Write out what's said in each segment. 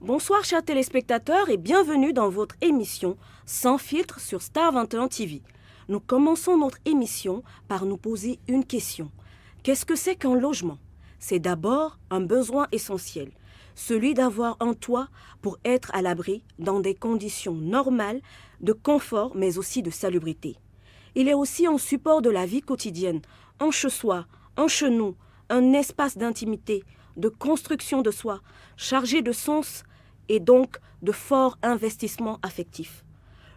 Bonsoir chers téléspectateurs et bienvenue dans votre émission Sans filtre sur Star 21 TV. Nous commençons notre émission par nous poser une question. Qu'est-ce que c'est qu'un logement? C'est d'abord un besoin essentiel, celui d'avoir un toit pour être à l'abri dans des conditions normales de confort mais aussi de salubrité. Il est aussi un support de la vie quotidienne, un chez-soi, un chez nous, un espace d'intimité, de construction de soi, chargé de sens et donc de forts investissements affectifs.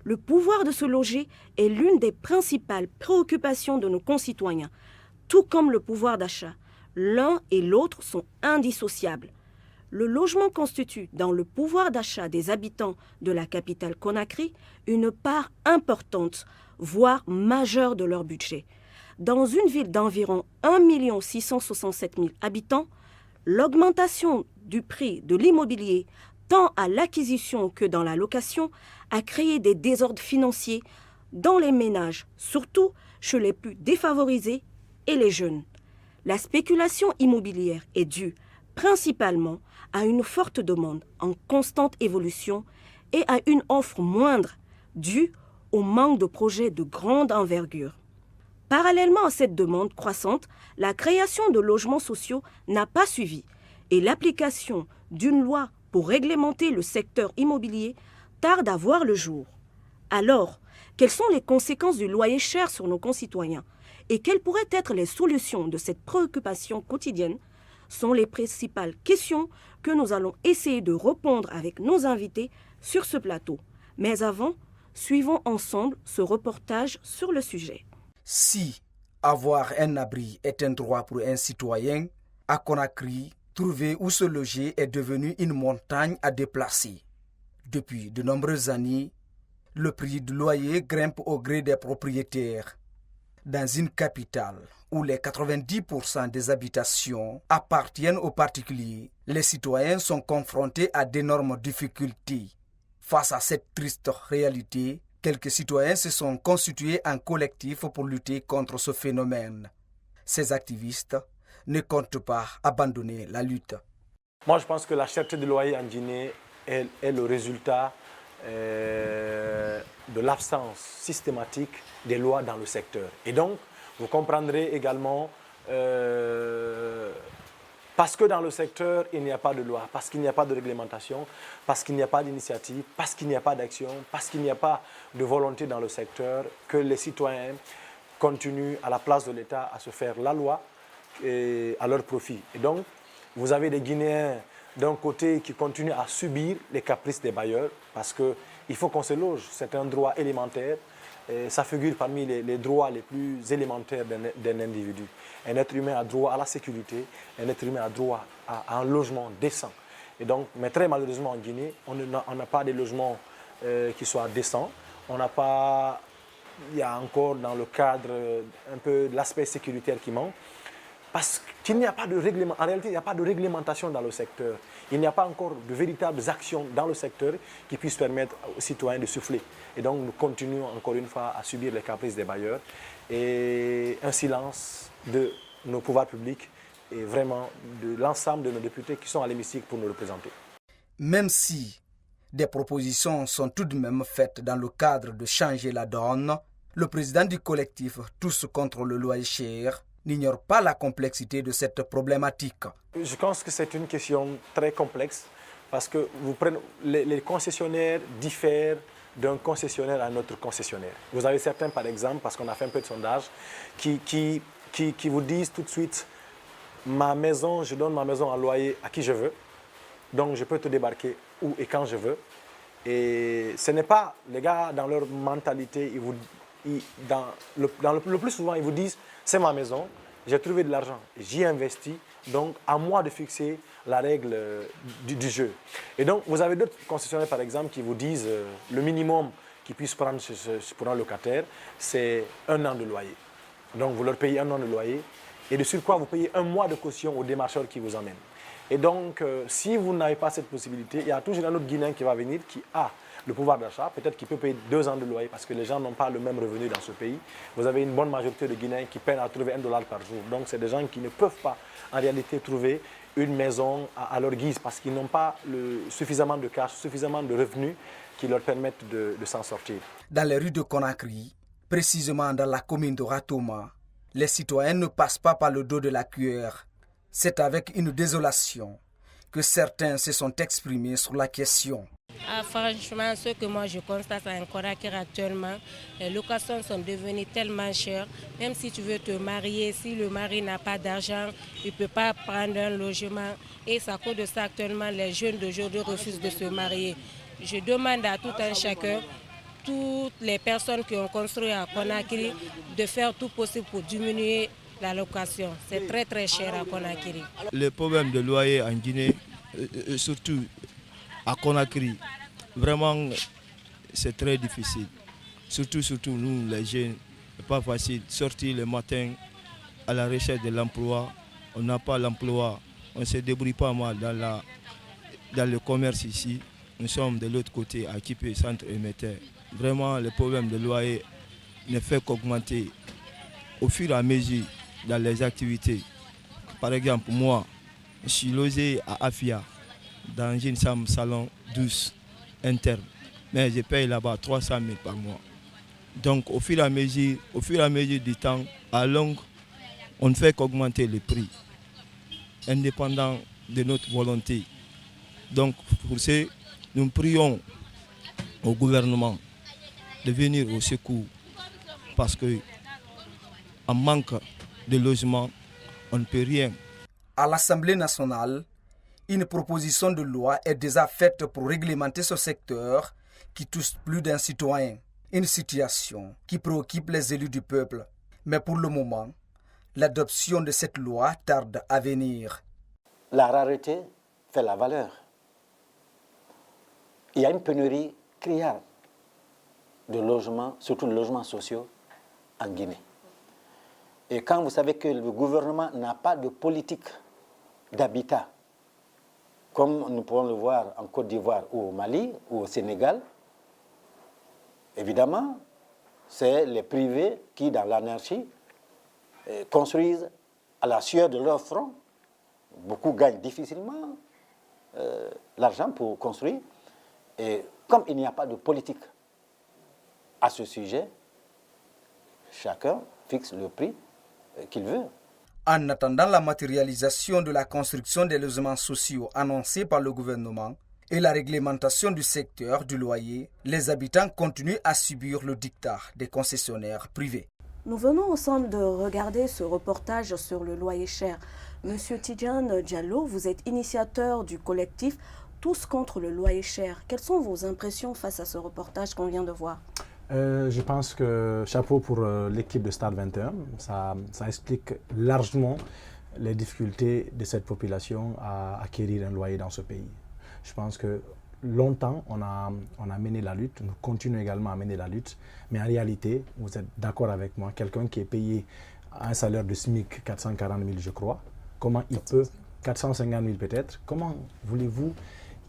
Le pouvoir de se loger est l'une des principales préoccupations de nos concitoyens, tout comme le pouvoir d'achat. L'un et l'autre sont indissociables. Le logement constitue, dans le pouvoir d'achat des habitants de la capitale Conakry, une part importante, voire majeure de leur budget. Dans une ville d'environ 1 667 000 habitants, l'augmentation du prix de l'immobilier, tant à l'acquisition que dans la location, a créé des désordres financiers dans les ménages, surtout chez les plus défavorisés et les jeunes. La spéculation immobilière est due principalement à une forte demande en constante évolution et à une offre moindre due au manque de projets de grande envergure. Parallèlement à cette demande croissante, la création de logements sociaux n'a pas suivi et l'application d'une loi pour réglementer le secteur immobilier tarde à voir le jour. Alors, quelles sont les conséquences du loyer cher sur nos concitoyens et quelles pourraient être les solutions de cette préoccupation quotidienne sont les principales questions que nous allons essayer de répondre avec nos invités sur ce plateau. Mais avant, suivons ensemble ce reportage sur le sujet. Si avoir un abri est un droit pour un citoyen, à Conakry, trouver où se loger est devenu une montagne à déplacer. Depuis de nombreuses années, le prix du loyer grimpe au gré des propriétaires. Dans une capitale où les 90% des habitations appartiennent aux particuliers, les citoyens sont confrontés à d'énormes difficultés. Face à cette triste réalité, quelques citoyens se sont constitués en collectif pour lutter contre ce phénomène. Ces activistes ne comptent pas abandonner la lutte. Moi, je pense que la cherté du loyer en Guinée est le résultat de l'absence systématique des lois dans le secteur. Et donc, vous comprendrez également, parce que dans le secteur, il n'y a pas de loi, parce qu'il n'y a pas de réglementation, parce qu'il n'y a pas d'initiative, parce qu'il n'y a pas d'action, parce qu'il n'y a pas de volonté dans le secteur, que les citoyens continuent à la place de l'État à se faire la loi et à leur profit. Et donc, vous avez des Guinéens d'un côté qui continuent à subir les caprices des bailleurs parce qu'il faut qu'on se loge, c'est un droit élémentaire, et ça figure parmi les droits les plus élémentaires d'un individu. Un être humain a droit à la sécurité, un être humain a droit à un logement décent. Et donc, mais très malheureusement en Guinée, on n'a pas de logements qui soient décents, on n'a pas, il y a encore dans le cadre un peu de l'aspect sécuritaire qui manque. Parce qu'il n'y a pas de réglementation, en réalité, il n'y a pas de réglementation dans le secteur. Il n'y a pas encore de véritables actions dans le secteur qui puissent permettre aux citoyens de souffler. Et donc, nous continuons encore une fois à subir les caprices des bailleurs et un silence de nos pouvoirs publics et vraiment de l'ensemble de nos députés qui sont à l'hémicycle pour nous représenter. Même si des propositions sont tout de même faites dans le cadre de changer la donne, le président du collectif Tous contre le loyer cher n'ignore pas la complexité de cette problématique. Je pense que c'est une question très complexe parce que les concessionnaires diffèrent d'un concessionnaire à un autre concessionnaire. Vous avez certains, par exemple, parce qu'on a fait un peu de sondage, qui vous disent tout de suite « ma maison, je donne ma maison en loyer à qui je veux, donc je peux te débarquer où et quand je veux ». Et ce n'est pas, les gars, dans leur mentalité, le plus souvent, ils vous disent « c'est ma maison, j'ai trouvé de l'argent, j'y investis, donc à moi de fixer la règle du jeu ». Et donc, vous avez d'autres concessionnaires, par exemple, qui vous disent le minimum qu'ils puissent prendre pour un locataire, c'est 1 an de loyer. Donc, vous leur payez 1 an de loyer et de surcroît, vous payez 1 mois de caution au démarcheur qui vous emmène. Et donc, si vous n'avez pas cette possibilité, il y a toujours un autre Guinéen qui va venir qui a le pouvoir d'achat, peut-être qu'il peut payer 2 ans de loyer parce que les gens n'ont pas le même revenu dans ce pays. Vous avez une bonne majorité de Guinéens qui peinent à trouver $1 par jour. Donc, c'est des gens qui ne peuvent pas en réalité trouver une maison à leur guise parce qu'ils n'ont pas suffisamment de cash, suffisamment de revenus qui leur permettent de s'en sortir. Dans les rues de Conakry, précisément dans la commune de Ratoma, les citoyens ne passent pas par le dos de la cuillère. C'est avec une désolation que certains se sont exprimés sur la question. Franchement, ce que moi je constate en Conakry actuellement, les locations sont devenues tellement chères. Même si tu veux te marier, si le mari n'a pas d'argent, il ne peut pas prendre un logement. Et c'est à cause de ça actuellement, les jeunes d'aujourd'hui refusent de se marier. Je demande à tout un chacun, toutes les personnes qui ont construit à Conakry, de faire tout possible pour diminuer la location. C'est très très cher à Conakry. Le problème de loyer en Guinée, surtout à Conakry, vraiment c'est très difficile. Surtout nous les jeunes, c'est pas facile. Sortir le matin à la recherche de l'emploi, on n'a pas l'emploi, on ne se débrouille pas mal dans le commerce ici. Nous sommes de l'autre côté, à Kipé, centre émetteur. Vraiment, le problème de loyer ne fait qu'augmenter au fur et à mesure dans les activités. Par exemple, moi, je suis logé à Afia, dans une chambre salon douce, interne. Mais je paye là-bas 300 000 par mois. Donc, au fur et à mesure du temps, à longue, on ne fait qu'augmenter le prix, indépendant de notre volonté. Donc, pour ce, nous prions au gouvernement de venir au secours parce qu'en manque de logement, on ne peut rien. À l'Assemblée nationale, une proposition de loi est déjà faite pour réglementer ce secteur qui touche plus d'un citoyen. Une situation qui préoccupe les élus du peuple. Mais pour le moment, l'adoption de cette loi tarde à venir. La rareté fait la valeur. Il y a une pénurie criarde de logements, surtout de logements sociaux en Guinée. Et quand vous savez que le gouvernement n'a pas de politique d'habitat, comme nous pouvons le voir en Côte d'Ivoire ou au Mali ou au Sénégal, évidemment, c'est les privés qui, dans l'anarchie, construisent à la sueur de leur front. Beaucoup gagnent difficilement l'argent pour construire. Et comme il n'y a pas de politique à ce sujet, chacun fixe le prix qu'il veut. En attendant la matérialisation de la construction des logements sociaux annoncés par le gouvernement et la réglementation du secteur du loyer, les habitants continuent à subir le diktat des concessionnaires privés. Nous venons ensemble de regarder ce reportage sur le loyer cher. Monsieur Tidjane Diallo, vous êtes initiateur du collectif Tous contre le loyer cher. Quelles sont vos impressions face à ce reportage qu'on vient de voir? Je pense que chapeau pour l'équipe de Stade 21, ça explique largement les difficultés de cette population à acquérir un loyer dans ce pays. Je pense que longtemps on a mené la lutte, nous continuons également à mener la lutte, mais en réalité, vous êtes d'accord avec moi, quelqu'un qui est payé un salaire de SMIC 440 000 je crois, comment il peut, 450 000 peut-être, comment voulez-vous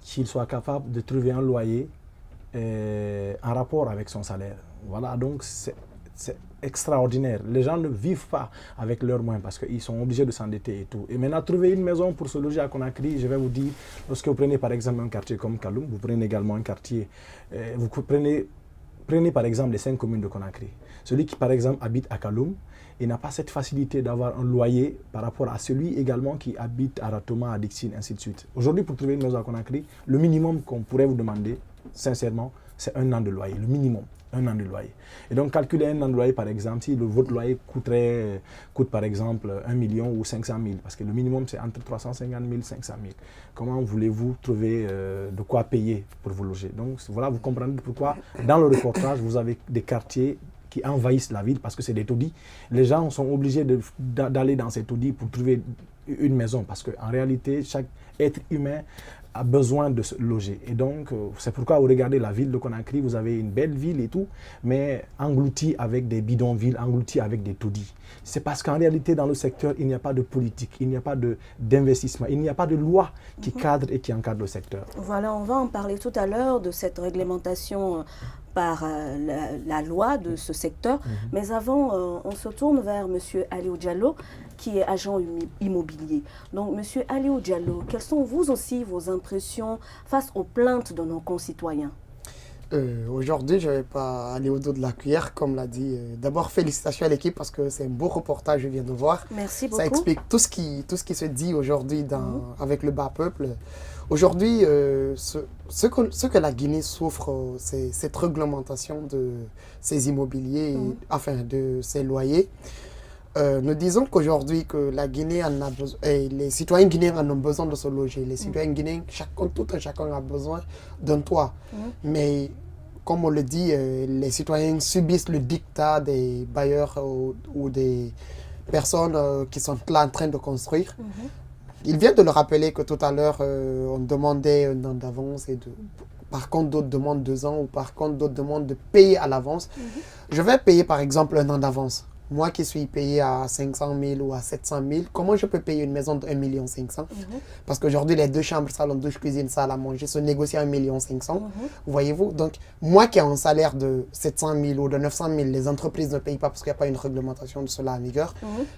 qu'il soit capable de trouver un loyer en rapport avec son salaire? Voilà, donc c'est extraordinaire. Les gens ne vivent pas avec leurs moyens parce qu'ils sont obligés de s'endetter et tout. Et maintenant, trouver une maison pour se loger à Conakry, je vais vous dire, lorsque vous prenez par exemple un quartier comme Kaloum, vous prenez également un quartier, vous prenez par exemple les 5 communes de Conakry. Celui qui par exemple habite à Kaloum, il n'a pas cette facilité d'avoir un loyer par rapport à celui également qui habite à Ratoma, à Dixine, ainsi de suite. Aujourd'hui, pour trouver une maison à Conakry, le minimum qu'on pourrait vous demander, sincèrement, c'est 1 an de loyer, le minimum, 1 an de loyer. Et donc, calculer 1 an de loyer, par exemple, si votre loyer coûte par exemple 1 million ou 500 000, parce que le minimum, c'est entre 350 000 et 500 000. Comment voulez-vous trouver de quoi payer pour vous loger? Donc, voilà, vous comprenez pourquoi, dans le reportage, vous avez des quartiers qui envahissent la ville parce que c'est des taudis. Les gens sont obligés d'aller dans ces taudis pour trouver une maison parce qu'en réalité, chaque être humain a besoin de se loger. Et donc, c'est pourquoi vous regardez la ville de Conakry, vous avez une belle ville et tout, mais engloutie avec des bidonvilles, engloutie avec des taudis. C'est parce qu'en réalité, dans le secteur, il n'y a pas de politique, il n'y a pas d'investissement, il n'y a pas de loi qui cadre et qui encadre le secteur. Voilà, on va en parler tout à l'heure de cette réglementation par la loi de ce secteur. Mais avant, on se tourne vers M. Aliou Diallo, qui est agent immobilier. Donc, M. Aliou Diallo, quelles sont vous aussi vos impressions face aux plaintes de nos concitoyens? Aujourd'hui, je ne vais pas aller au dos de la cuillère, comme l'a dit. D'abord, félicitations à l'équipe parce que c'est un beau reportage, je viens de voir. Merci beaucoup. Ça explique tout ce qui se dit aujourd'hui avec le bas peuple. Aujourd'hui, ce que la Guinée souffre, c'est cette réglementation de ses immobiliers, enfin de ses loyers. Nous disons qu'aujourd'hui, que la Guinée en a besoin, et les citoyens guinéens en ont besoin de se loger. Les citoyens guinéens, tout un chacun a besoin d'un toit. Mais comme on le dit, les citoyens subissent le dictat des bailleurs ou des personnes qui sont là en train de construire. Il vient de le rappeler que tout à l'heure, on demandait un an d'avance par contre d'autres demandent 2 ans ou par contre d'autres demandent de payer à l'avance. Je vais payer par exemple un an d'avance. Moi qui suis payé à 500 000 ou à 700 000, comment je peux payer une maison de 1 500 000? Parce qu'aujourd'hui, les 2 chambres, salon, douche, cuisine, salle à manger se négocient à 1 500 000. Voyez-vous? Donc, moi qui ai un salaire de 700 000 ou de 900 000, les entreprises ne payent pas parce qu'il n'y a pas une réglementation de cela en vigueur.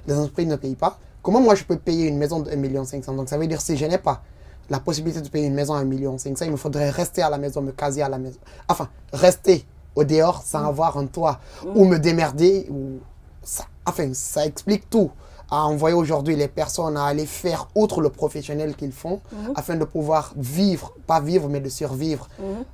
Les entreprises ne payent pas. Comment moi je peux payer une maison de 1 500 000? Donc, ça veut dire si je n'ai pas la possibilité de payer une maison à 1 500 000, il me faudrait rester à la maison, me caser à la maison. Enfin, rester au dehors sans avoir un toit ou me démerder ou... Ça explique tout. À envoyer aujourd'hui les personnes à aller faire outre le professionnel qu'ils font afin de pouvoir vivre, pas vivre, mais de survivre.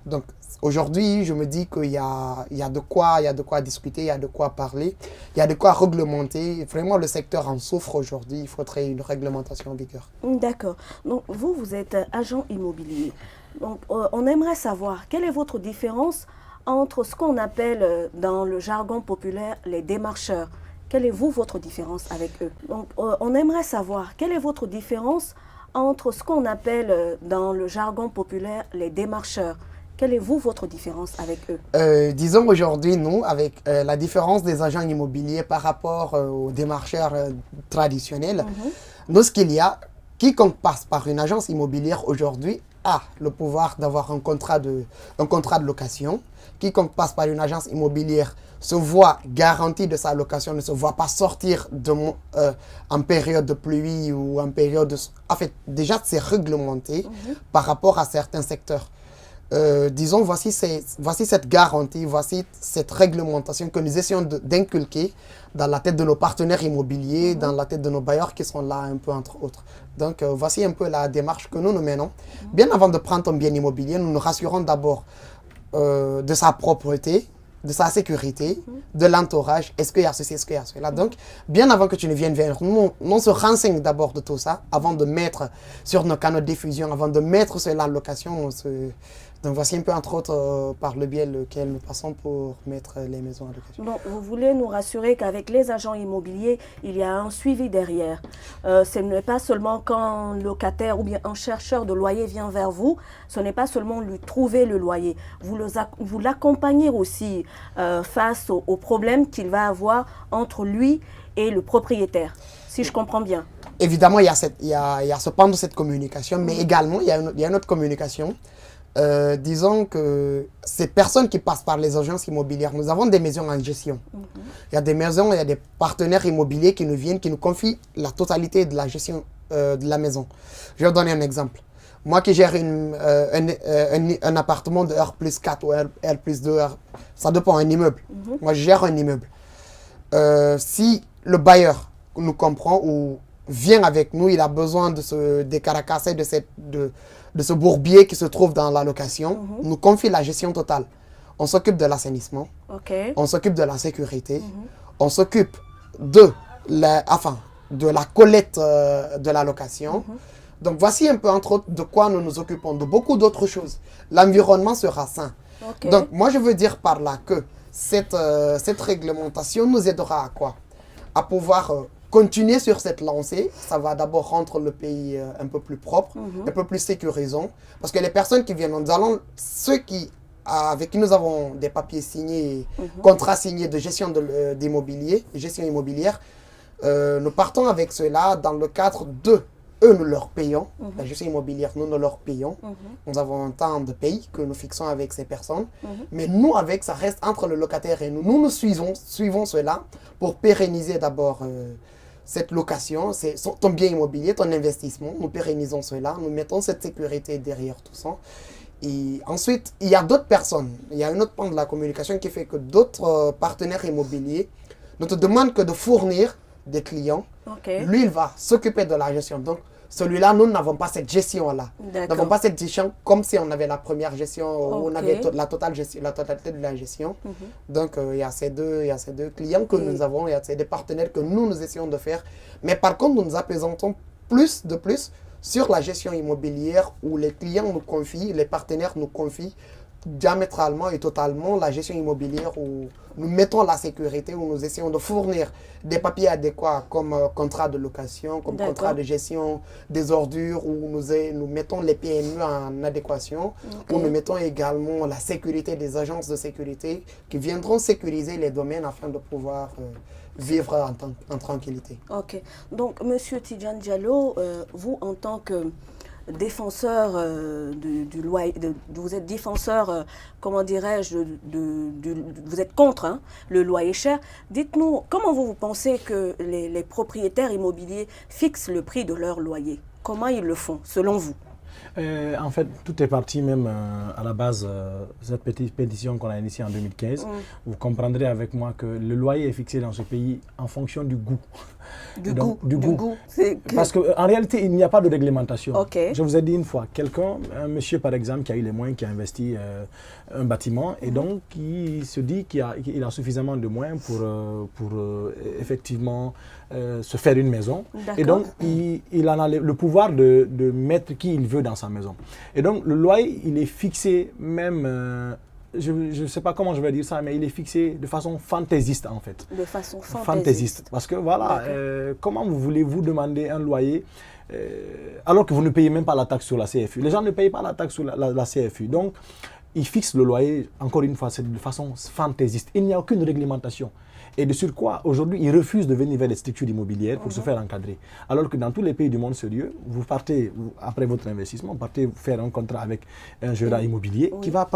Donc aujourd'hui, je me dis qu'il y a de quoi discuter, il y a de quoi parler, il y a de quoi réglementer. Vraiment, le secteur en souffre aujourd'hui. Il faudrait une réglementation en vigueur. D'accord. Donc vous êtes agent immobilier. Donc on aimerait savoir quelle est votre différence entre ce qu'on appelle dans le jargon populaire les démarcheurs. Quelle est votre différence avec eux? Donc, on aimerait savoir quelle est votre différence entre ce qu'on appelle dans le jargon populaire les démarcheurs. Quelle est votre différence avec eux? Disons aujourd'hui, nous, avec la différence des agents immobiliers par rapport aux démarcheurs traditionnels, nous, ce qu'il y a, quiconque passe par une agence immobilière aujourd'hui a le pouvoir d'avoir un contrat de location. Quiconque passe par une agence immobilière se voit garanti de sa location, ne se voit pas sortir en période de pluie ou en période de... En fait, déjà, c'est réglementé par rapport à certains secteurs. Disons, voici cette garantie, voici cette réglementation que nous essayons d'inculquer dans la tête de nos partenaires immobiliers, dans la tête de nos bailleurs qui sont là un peu entre autres. Donc, voici un peu la démarche que nous menons. Bien avant de prendre un bien immobilier, nous nous rassurons d'abord de sa propreté, de sa sécurité, de l'entourage. Est-ce qu'il y a ceci, est-ce qu'il y a cela? Donc, bien avant que tu ne viennes vers nous, on se renseigne d'abord de tout ça, avant de mettre sur nos canaux de diffusion, avant de mettre cela en location. Donc, voici un peu, entre autres, par le biais lequel nous passons pour mettre les maisons en location. Donc, vous voulez nous rassurer qu'avec les agents immobiliers, il y a un suivi derrière. Ce n'est pas seulement quand un locataire ou bien un chercheur de loyer vient vers vous, ce n'est pas seulement lui trouver le loyer. Vous l'accompagnez aussi face aux problèmes qu'il va avoir entre lui et le propriétaire, si je comprends bien. Évidemment, il y a ce pan de cette communication, mais également, il y a une autre communication. Disons que ces personnes qui passent par les agences immobilières, nous avons des maisons en gestion. Il y a des maisons, il y a des partenaires immobiliers qui nous viennent, qui nous confient la totalité de la gestion de la maison. Je vais vous donner un exemple. Moi qui gère un appartement de R+4 ou R+2, ça dépend, un immeuble. Moi je gère un immeuble. Si le bailleur nous comprend ou vient avec nous, il a besoin de se décaracasser de ce bourbier qui se trouve dans la location, nous confie la gestion totale. On s'occupe de l'assainissement, on s'occupe de la sécurité, on s'occupe de la collecte de la location. Donc voici un peu entre autres de quoi nous nous occupons, de beaucoup d'autres choses. L'environnement sera sain. Donc moi je veux dire par là que cette réglementation nous aidera à quoi? À pouvoir continuer sur cette lancée. Ça va d'abord rendre le pays un peu plus propre, un peu plus sécurisant. Parce que les personnes qui viennent, ceux avec qui nous avons des papiers signés, contrats signés de gestion gestion immobilière, nous partons avec cela dans le cadre de eux, nous leur payons. La gestion immobilière, nous leur payons. Nous avons un temps de paye que nous fixons avec ces personnes. Mais nous, avec, ça reste entre le locataire et nous. Nous suivons cela pour pérenniser d'abord cette location, ton bien immobilier, ton investissement. Nous pérennisons cela. Nous mettons cette sécurité derrière tout ça. Et ensuite, il y a d'autres personnes. Il y a un autre point de la communication qui fait que d'autres partenaires immobiliers ne te demandent que de fournir des clients. Lui, il va s'occuper de la gestion. Donc, celui-là, nous n'avons pas cette gestion-là. Nous n'avons pas cette gestion comme si on avait la première gestion, où on avait la totalité de la gestion. Donc, il y a ces deux clients que nous avons, il y a ces deux partenaires que nous essayons de faire. Mais par contre, nous nous apaisantons plus sur la gestion immobilière où les clients nous confient, les partenaires nous confient diamétralement et totalement la gestion immobilière où nous mettons la sécurité, où nous essayons de fournir des papiers adéquats comme contrat de location, comme contrat de gestion des ordures, où nous mettons les PME en adéquation, où nous mettons également la sécurité des agences de sécurité qui viendront sécuriser les domaines afin de pouvoir vivre en tranquillité. Ok. Donc, Monsieur Tidjane Diallo, vous, en tant que défenseur du loyer, vous êtes défenseur, comment dirais-je, vous êtes contre le loyer cher. Dites-nous, comment vous pensez que les propriétaires immobiliers fixent le prix de leur loyer? Comment ils le font, selon vous? En fait, tout est parti même à la base de cette petite pétition qu'on a initiée en 2015. Vous comprendrez avec moi que le loyer est fixé dans ce pays en fonction du goût. Du goût. Parce qu'en réalité, il n'y a pas de réglementation. Je vous ai dit une fois, un monsieur par exemple qui a eu les moyens, qui a investi un bâtiment et donc qui se dit qu'il a suffisamment de moyens pour effectivement se faire une maison. Et donc, il en a le pouvoir de mettre qui il veut dans sa maison. Et donc, le loyer, il est fixé même... je ne sais pas comment je vais dire ça, mais il est fixé de façon fantaisiste en fait. De façon fantaisiste. Parce que voilà, comment voulez-vous demander un loyer alors que vous ne payez même pas la taxe sur la CFU? Les gens ne payent pas la taxe sur la CFU. Donc, ils fixent le loyer, encore une fois, c'est de façon fantaisiste. Il n'y a aucune réglementation. Et de surcroît, aujourd'hui, ils refusent de venir vers les structures immobilières pour se faire encadrer. Alors que dans tous les pays du monde sérieux, vous partez, après votre investissement, vous partez faire un contrat avec un gérant immobilier qui va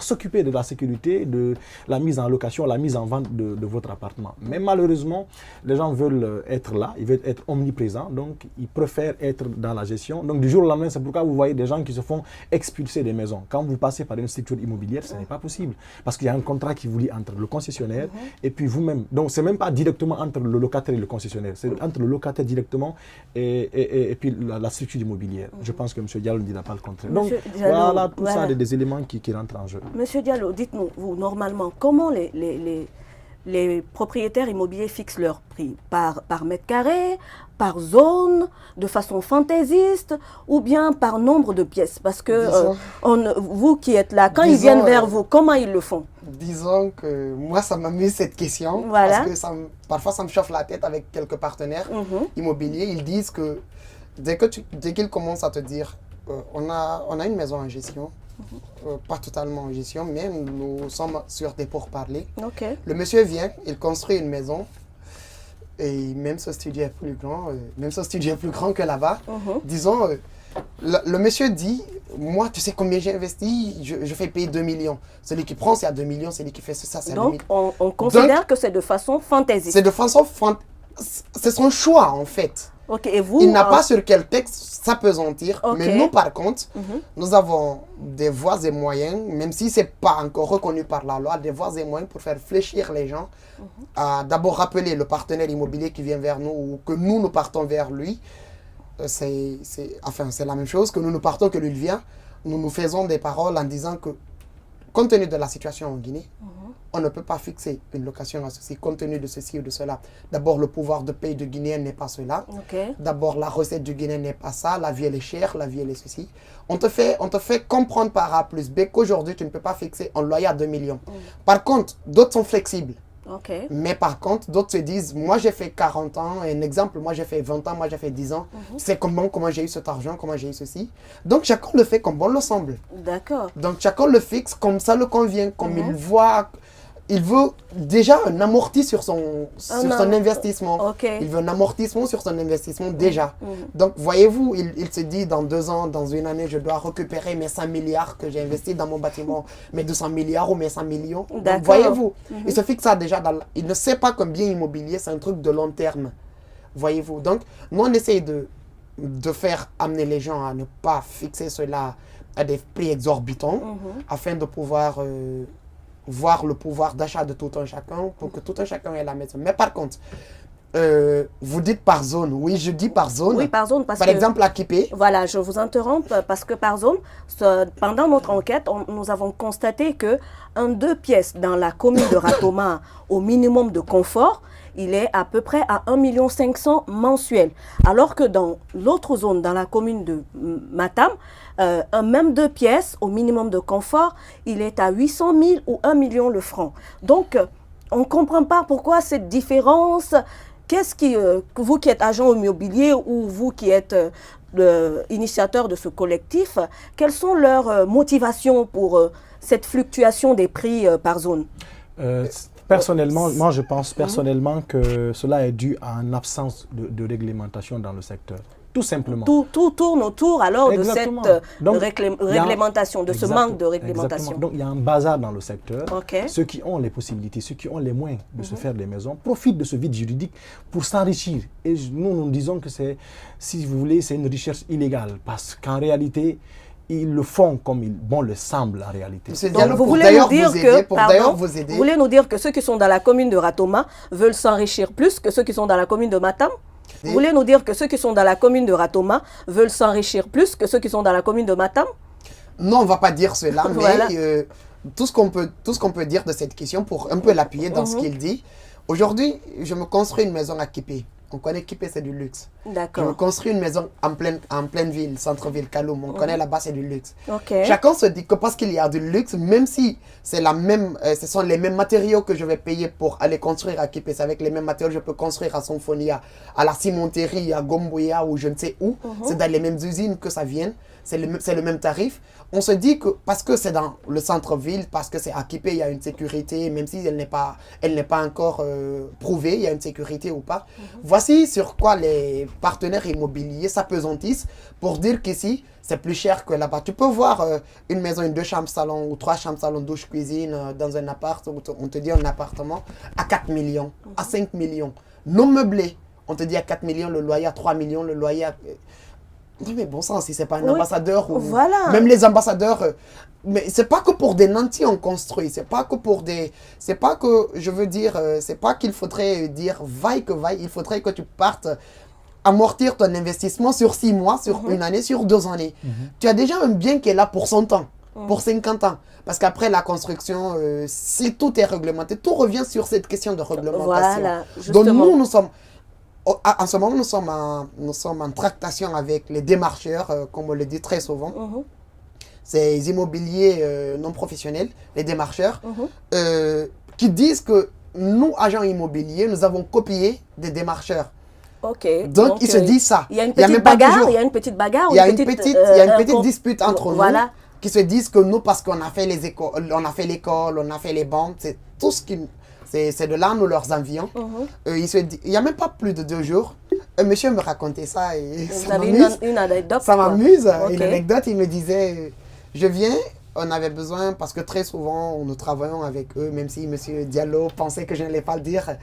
s'occuper de la sécurité, de la mise en location, la mise en vente de votre appartement. Mais malheureusement, les gens veulent être là, ils veulent être omniprésents, donc ils préfèrent être dans la gestion. Donc du jour au lendemain, c'est pourquoi vous voyez des gens qui se font expulser des maisons. Quand vous passez par une structure immobilière, ce n'est pas possible. Parce qu'il y a un contrat qui vous lie entre le concessionnaire et puis vous-même. Donc, ce n'est même pas directement entre le locataire et le concessionnaire. C'est entre le locataire directement et puis la structure immobilière. Je pense que M. Diallo ne dira pas le contraire. Donc, voilà, tout ça, des éléments qui rentrent en jeu. Monsieur Diallo, dites-nous, vous, normalement, comment les propriétaires immobiliers fixent leur prix? Par mètre carré, par zone, de façon fantaisiste, ou bien par nombre de pièces? Parce que vous qui êtes là, quand ils viennent vers vous, comment ils le font? Disons que moi, ça m'amuse cette question, parce que parfois ça me chauffe la tête avec quelques partenaires immobiliers. Ils disent que dès qu'ils commencent à te dire on a une maison en gestion, pas totalement en gestion, mais nous sommes sur des pourparlers. Le monsieur vient, il construit une maison, et même ce studio est plus grand, que là-bas. Disons, le monsieur dit, moi, tu sais combien j'ai investi, je fais payer 2 millions. Celui qui prend, c'est à 2 millions, celui qui fait ça, c'est à 2 millions. Donc, on considère que c'est de façon fantaisiste. C'est de façon c'est son choix, en fait. Et vous, il n'a pas sur quel texte s'apesantir, mais nous, par contre, nous avons des voies et moyens, même si ce n'est pas encore reconnu par la loi, des voies et moyens pour faire fléchir les gens, à d'abord rappeler le partenaire immobilier qui vient vers nous ou que nous partons vers lui. C'est la même chose, que nous partons, que lui vient. Nous faisons des paroles en disant que, compte tenu de la situation en Guinée, on ne peut pas fixer une location à ceci, compte tenu de ceci ou de cela. D'abord, le pouvoir de paye du Guinéen n'est pas cela. D'abord, la recette du Guinéen n'est pas ça. La vie, elle est chère, la vie, elle est ceci. On te fait comprendre par A plus B qu'aujourd'hui, tu ne peux pas fixer un loyer à 2 millions. Par contre, d'autres sont flexibles. Mais par contre, d'autres se disent, moi j'ai fait 40 ans, un exemple, moi j'ai fait 20 ans, moi j'ai fait 10 ans. C'est comment j'ai eu cet argent, comment j'ai eu ceci. Donc chacun le fait comme bon le semble. D'accord. Donc chacun le fixe comme ça le convient, comme il voit. il veut déjà un amorti sur son investissement. Ok. Il veut un amortissement sur son investissement déjà. Donc, voyez-vous, il se dit dans 2 ans, dans une année, je dois récupérer mes 5 milliards que j'ai investis dans mon bâtiment, mes 200 milliards ou mes 100 millions. Donc, voyez-vous, il se fixe ça déjà. Il ne sait pas qu'un bien immobilier, c'est un truc de long terme. Voyez-vous. Donc, nous, on essaye de faire amener les gens à ne pas fixer cela à des prix exorbitants afin de pouvoir voir le pouvoir d'achat de tout un chacun pour que tout un chacun ait la maison. Mais par contre, vous dites par zone. Oui, je dis par zone. Oui, par zone. Par exemple, à Kipé. Voilà, je vous interromps parce que par zone, pendant notre enquête, nous avons constaté que un 2 pièces dans la commune de Ratoma au minimum de confort, il est à peu près à 1,5 million mensuel. Alors que dans l'autre zone, dans la commune de Matam, un même 2 pièces au minimum de confort, il est à 800 000 ou 1 million le franc. Donc, on ne comprend pas pourquoi cette différence. Qu'est-ce qui, vous qui êtes agent immobilier ou vous qui êtes initiateur de ce collectif, quelles sont leurs motivations pour cette fluctuation des prix par zone? Personnellement, moi je pense personnellement que cela est dû à une absence de réglementation dans le secteur. Tout simplement. Tout tourne autour alors Exactement. de cette Donc, réglementation, de ce manque de réglementation. Exactement. Donc il y a un bazar dans le secteur. Okay. Ceux qui ont les possibilités, ceux qui ont les moyens de se faire des maisons, profitent de ce vide juridique pour s'enrichir. Et nous disons que c'est, si vous voulez, c'est une recherche illégale. Parce qu'en réalité, ils le font comme bon le semble en réalité. Donc vous voulez nous dire que, pardon, vous voulez nous dire que ceux qui sont dans la commune de Ratoma veulent s'enrichir plus que ceux qui sont dans la commune de Matam? Vous voulez nous dire que ceux qui sont dans la commune de Ratoma veulent s'enrichir plus que ceux qui sont dans la commune de Matam? Non, on ne va pas dire cela, Voilà. mais tout ce qu'on peut dire de cette question pour un peu l'appuyer dans ce qu'il dit. Aujourd'hui, je me construis une maison à Kipé. On connaît Kipé, c'est du luxe. D'accord. Je me construis une maison en pleine ville, centre-ville, Kaloum. On connaît là-bas, c'est du luxe. Okay. Chacun se dit que parce qu'il y a du luxe, même si c'est ce sont les mêmes matériaux que je vais payer pour aller construire à Kipé, c'est avec les mêmes matériaux que je peux construire à Sonfonia, à la cimenterie, à Gomboya ou je ne sais où. C'est dans les mêmes usines que ça vient. C'est le même tarif. On se dit que parce que c'est dans le centre-ville, parce que c'est à Kipé, il y a une sécurité, même si elle n'est pas encore prouvée, il y a une sécurité ou pas. Voici sur quoi les partenaires immobiliers s'apesantissent pour dire qu'ici, c'est plus cher que là-bas. Tu peux voir une maison, une 2 chambres salon ou 3 chambres salon, douche, cuisine dans un appart, on te dit un appartement à 4 millions, à 5 millions. Non meublé, on te dit à 4 millions, le loyer à 3 millions, le loyer à... Non mais bon sang, si c'est pas un ambassadeur ou même les ambassadeurs, mais c'est pas que pour des nantis on construit, c'est pas que pour des, c'est pas que je veux dire, c'est pas qu'il faudrait dire vaille que vaille, il faudrait que tu partes amortir ton investissement sur 6 mois, sur une année, sur 2 années. Tu as déjà un bien qui est là pour 100 ans, pour 50 ans, parce qu'après la construction, si tout est réglementé, tout revient sur cette question de réglementation. Voilà, justement. Donc nous sommes en ce moment, nous sommes en tractation avec les démarcheurs, comme on le dit très souvent. Ces immobiliers non professionnels, les démarcheurs, qui disent que nous, agents immobiliers, nous avons copié des démarcheurs. Okay. Donc ils se disent ça. Il y a une petite bagarre, il y a une petite dispute entre nous qui se disent que nous, parce qu'on a fait les écoles, on a fait l'école, on a fait les banques, c'est tout ce qui... C'est de là nous leur envions. Il n'y a même pas plus de 2 jours. Un monsieur me racontait ça et ça m'amuse. Une anecdote. Ça m'amuse. Une anecdote, il me disait, je viens, on avait besoin, parce que très souvent nous travaillons avec eux, même si monsieur Diallo pensait que je n'allais pas le dire.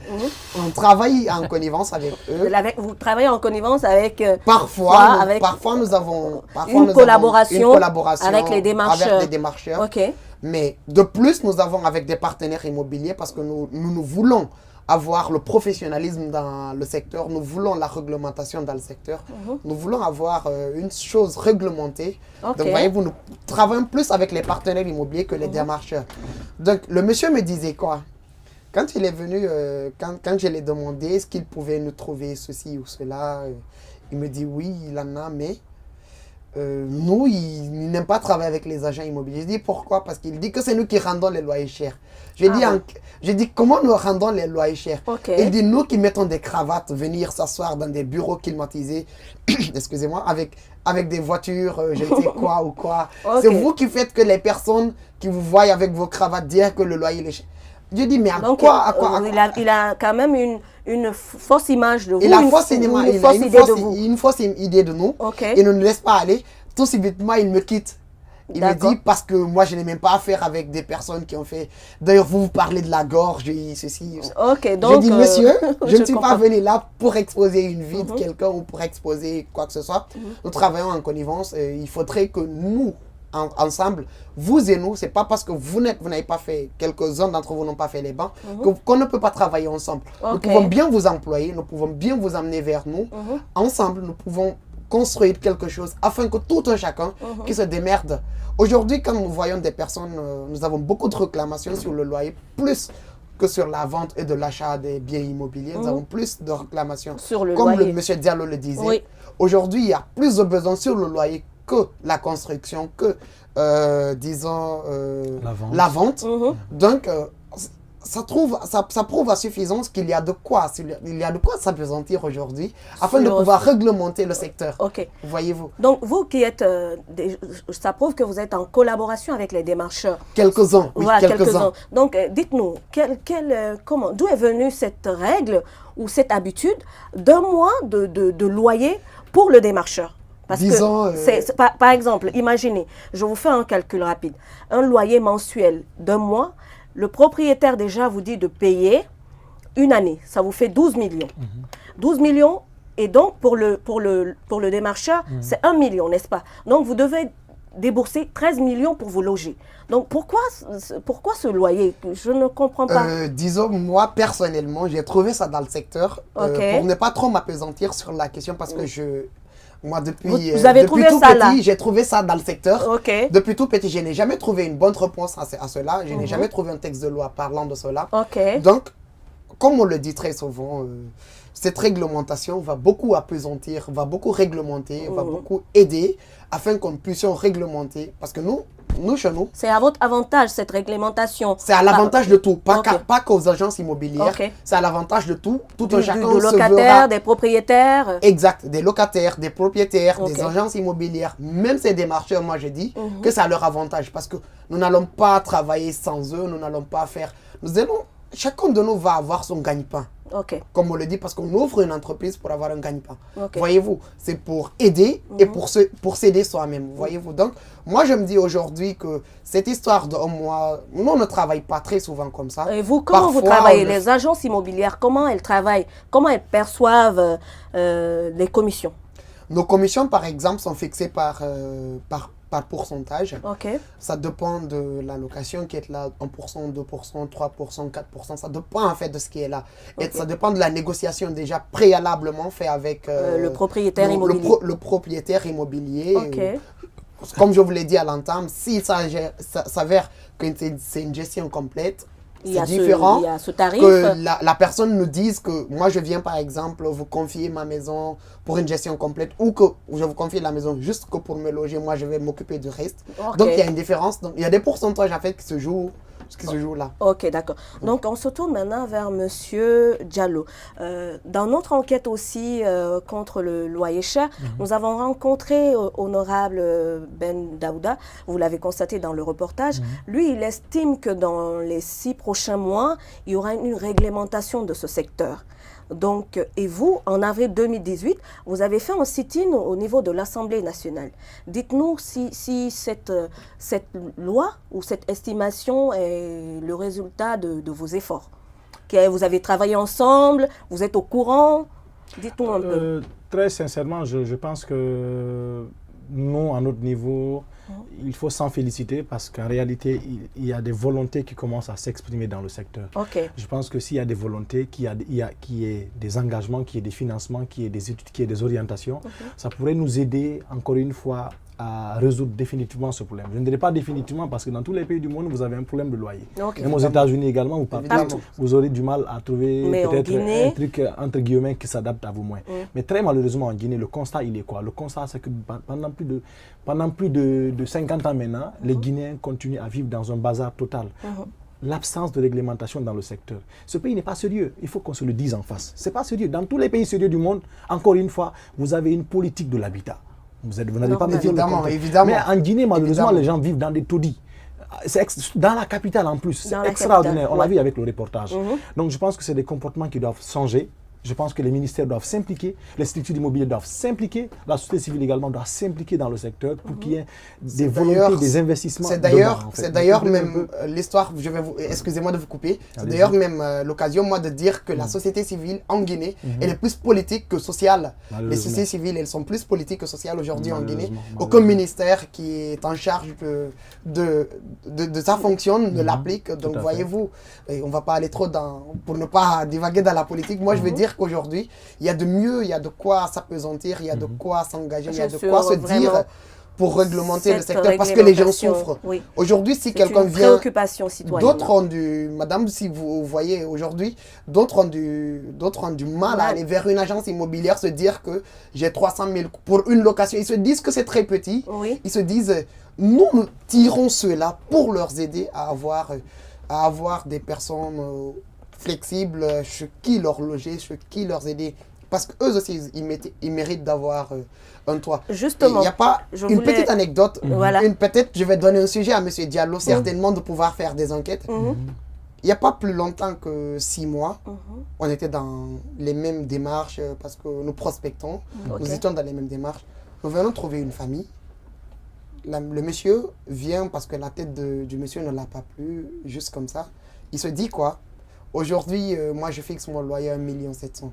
On travaille en connivence avec eux. Vous travaillez en connivence avec... Parfois nous avons une collaboration avec les démarcheurs. Okay. Mais de plus, nous avons avec des partenaires immobiliers parce que nous voulons avoir le professionnalisme dans le secteur, nous voulons la réglementation dans le secteur, nous voulons avoir une chose réglementée. Donc, voyez-vous, nous travaillons plus avec les partenaires immobiliers que les démarcheurs. Donc, le monsieur me disait quoi? Quand il est venu, quand je l'ai demandé est-ce qu'il pouvait nous trouver ceci ou cela, il me dit oui, il en a, mais... nous, il n'aime pas travailler avec les agents immobiliers. Je dis pourquoi? Parce qu'il dit que c'est nous qui rendons les loyers chers. J'ai dit comment nous rendons les loyers chers? Il dit nous qui mettons des cravates, venir s'asseoir dans des bureaux climatisés, excusez-moi, avec des voitures, je ne sais quoi ou quoi. C'est vous qui faites que les personnes qui vous voient avec vos cravates dire que le loyer est cher. Je dis, mais Donc, à quoi il a quand même une fausse image de vous. Il a une fausse idée de vous. Une fausse idée de nous. Okay. Il ne nous laisse pas aller. Tout subitement, il me quitte. Il me dit, parce que moi, je n'ai même pas affaire avec des personnes qui ont fait... D'ailleurs, vous parlez de la gorge, ceci. Ok, donc... Je dis, monsieur, je ne suis comprends. pas venu là pour exposer une vie de quelqu'un ou pour exposer quoi que ce soit. Nous travaillons en connivence. Il faudrait que nous, ensemble, vous et nous, c'est pas parce que vous n'avez pas fait, quelques-uns d'entre vous n'ont pas fait les bancs, qu'on ne peut pas travailler ensemble. Nous pouvons bien vous employer, nous pouvons bien vous amener vers nous. Ensemble, nous pouvons construire quelque chose afin que tout un chacun qui se démerde. Aujourd'hui, quand nous voyons des personnes, nous avons beaucoup de réclamations sur le loyer, plus que sur la vente et de l'achat des biens immobiliers. Nous avons plus de réclamations. Sur le comme loyer. le monsieur Diallo le disait. Oui. Aujourd'hui, il y a plus de besoins sur le loyer que la construction, que, disons, la vente. Donc, ça prouve à suffisance qu'il y a de quoi s'appesantir aujourd'hui afin de pouvoir réglementer le secteur. Ok. Voyez-vous. Donc, vous qui êtes, ça prouve que vous êtes en collaboration avec les démarcheurs. Quelques-uns, oui, Voilà, quelques-uns. Donc, dites-nous, d'où est venue cette règle ou cette habitude d'un mois de loyer pour le démarcheur? Parce Disons, que, par exemple, imaginez, je vous fais un calcul rapide. Un loyer mensuel d'un mois, le propriétaire déjà vous dit de payer une année. Ça vous fait 12 millions. 12 millions, et donc pour le démarcheur, c'est 1 million, n'est-ce pas? Donc vous devez débourser 13 millions pour vous loger. Donc pourquoi ce loyer? Je ne comprends pas. Disons, moi personnellement, j'ai trouvé ça dans le secteur. Pour ne pas trop m'appesantir sur la question parce que moi, depuis tout petit, j'ai trouvé ça dans le secteur. Depuis tout petit, je n'ai jamais trouvé une bonne réponse à cela. Je n'ai jamais trouvé un texte de loi parlant de cela. Donc, comme on le dit très souvent, cette réglementation va beaucoup appesantir, va beaucoup réglementer, va beaucoup aider afin qu'on puisse réglementer. Parce que nous, chez nous... C'est à votre avantage, cette réglementation. C'est à l'avantage de tout, pas qu'aux agences immobilières. C'est à l'avantage de tout. Tout un chacun des locataires, des propriétaires. Exact, des locataires, des propriétaires, des agences immobilières. Même ces démarcheurs, moi je dis que c'est à leur avantage. Parce que nous n'allons pas travailler sans eux, nous n'allons pas faire... Chacun de nous va avoir son gagne-pain. Comme on le dit, parce qu'on ouvre une entreprise pour avoir un gagne-pain. Voyez-vous, c'est pour aider et pour s'aider soi-même. Voyez-vous, donc, moi je me dis aujourd'hui que cette histoire d'un mois, nous on ne travaille pas très souvent comme ça. Et vous, comment vous travaillez? Les agences immobilières, comment elles travaillent? Comment elles perçoivent les commissions? Nos commissions, par exemple, sont fixées par pourcentage. Ça dépend de la location qui est là, 1%, 2%, 3%, 4%. Ça dépend en fait de ce qui est là. Et ça dépend de la négociation déjà préalablement fait avec le propriétaire immobilier. Le propriétaire immobilier. Comme je vous l'ai dit à l'entame, s'il s'avère que c'est une gestion complète, c'est différent ce tarif. Que la personne nous dise que moi je viens par exemple vous confier ma maison pour une gestion complète ou que je vous confie la maison juste que pour me loger, moi je vais m'occuper du reste. Donc il y a une différence, donc il y a des pourcentages en fait qui se jouent là. Ok, d'accord. Donc on se tourne maintenant vers Monsieur Diallo. Dans notre enquête aussi contre le loyer cher, nous avons rencontré honorable Ben Daouda, vous l'avez constaté dans le reportage. Lui, il estime que dans les 6 prochains mois, il y aura une réglementation de ce secteur. Donc, et vous, en avril 2018, vous avez fait un sit-in au niveau de l'Assemblée nationale. Dites-nous si cette loi ou cette estimation est le résultat de vos efforts. Vous avez travaillé ensemble, vous êtes au courant. Dites-nous un peu. Très sincèrement, je pense que nous, à notre niveau, il faut s'en féliciter parce qu'en réalité, il y a des volontés qui commencent à s'exprimer dans le secteur. Je pense que s'il y a des volontés, qu'il y ait des engagements, qu'il y ait des financements, qu'il y ait des études, qu'il y ait des orientations, ça pourrait nous aider, encore une fois, à résoudre définitivement ce problème. Je ne dirais pas définitivement parce que dans tous les pays du monde, vous avez un problème de loyer. Même aux États-Unis également, vous aurez du mal à trouver peut-être un truc entre guillemets qui s'adapte à vos moyens. Mais très malheureusement en Guinée, le constat il est quoi? Le constat c'est que pendant plus de 50 ans maintenant, les Guinéens continuent à vivre dans un bazar total. L'absence de réglementation dans le secteur. Ce pays n'est pas sérieux, il faut qu'on se le dise en face. Ce n'est pas sérieux. Dans tous les pays sérieux du monde, encore une fois, vous avez une politique de l'habitat. Vous n'allez pas me dire le contraire. Mais en Guinée, malheureusement, les gens vivent dans des taudis. Dans la capitale en plus, c'est Dans la extraordinaire. capitale, On l'a ouais. vu avec le reportage. Donc je pense que c'est des comportements qui doivent changer. Je pense que les ministères doivent s'impliquer, les structures immobilières doivent s'impliquer, la société civile également doit s'impliquer dans le secteur pour qu'il y ait des volontés, des investissements. C'est d'ailleurs, dedans, en fait. c'est d'ailleurs même l'histoire, excusez-moi de vous couper, c'est d'ailleurs même l'occasion moi de dire que la société civile en Guinée, elle est plus politique que sociale. Les Malheureusement. sociétés civiles, elles sont plus politiques que sociales aujourd'hui en Guinée. Malheureusement, Aucun ministère qui est en charge de sa fonction ne l'applique. Donc à fait. voyez-vous, et on ne va pas aller trop dans, pour ne pas divaguer dans la politique, moi je veux dire qu'aujourd'hui, il y a de mieux, il y a de quoi s'apesantir, il y a de quoi s'engager, il y a de quoi se dire pour réglementer le cette secteur parce que les gens réglementation, souffrent. oui. Aujourd'hui, si C'est quelqu'un une vient... préoccupation citoyenne. D'autres ont du... Madame, si vous voyez aujourd'hui, d'autres ont du mal à aller vers une agence immobilière, se dire que j'ai 300 000 pour une location. Ils se disent que c'est très petit. Oui. Ils se disent, nous tirons cela pour leur aider à avoir des personnes flexibles chez qui leur loger, chez qui leur aider. Parce qu'eux aussi, ils méritent d'avoir un toit. Justement, Il n'y a pas je une voulais- petite anecdote. Voilà. Peut-être, je vais donner un sujet à M. Diallo, certainement de pouvoir faire des enquêtes. Il n'y a pas plus longtemps que 6 mois, on était dans les mêmes démarches parce que nous prospectons. Ok. Nous étions dans les mêmes démarches. Nous venons trouver une famille. Le monsieur vient parce que la tête du monsieur ne l'a pas plu, juste comme ça. Il se dit quoi? Aujourd'hui, moi je fixe mon loyer à 1 700 000.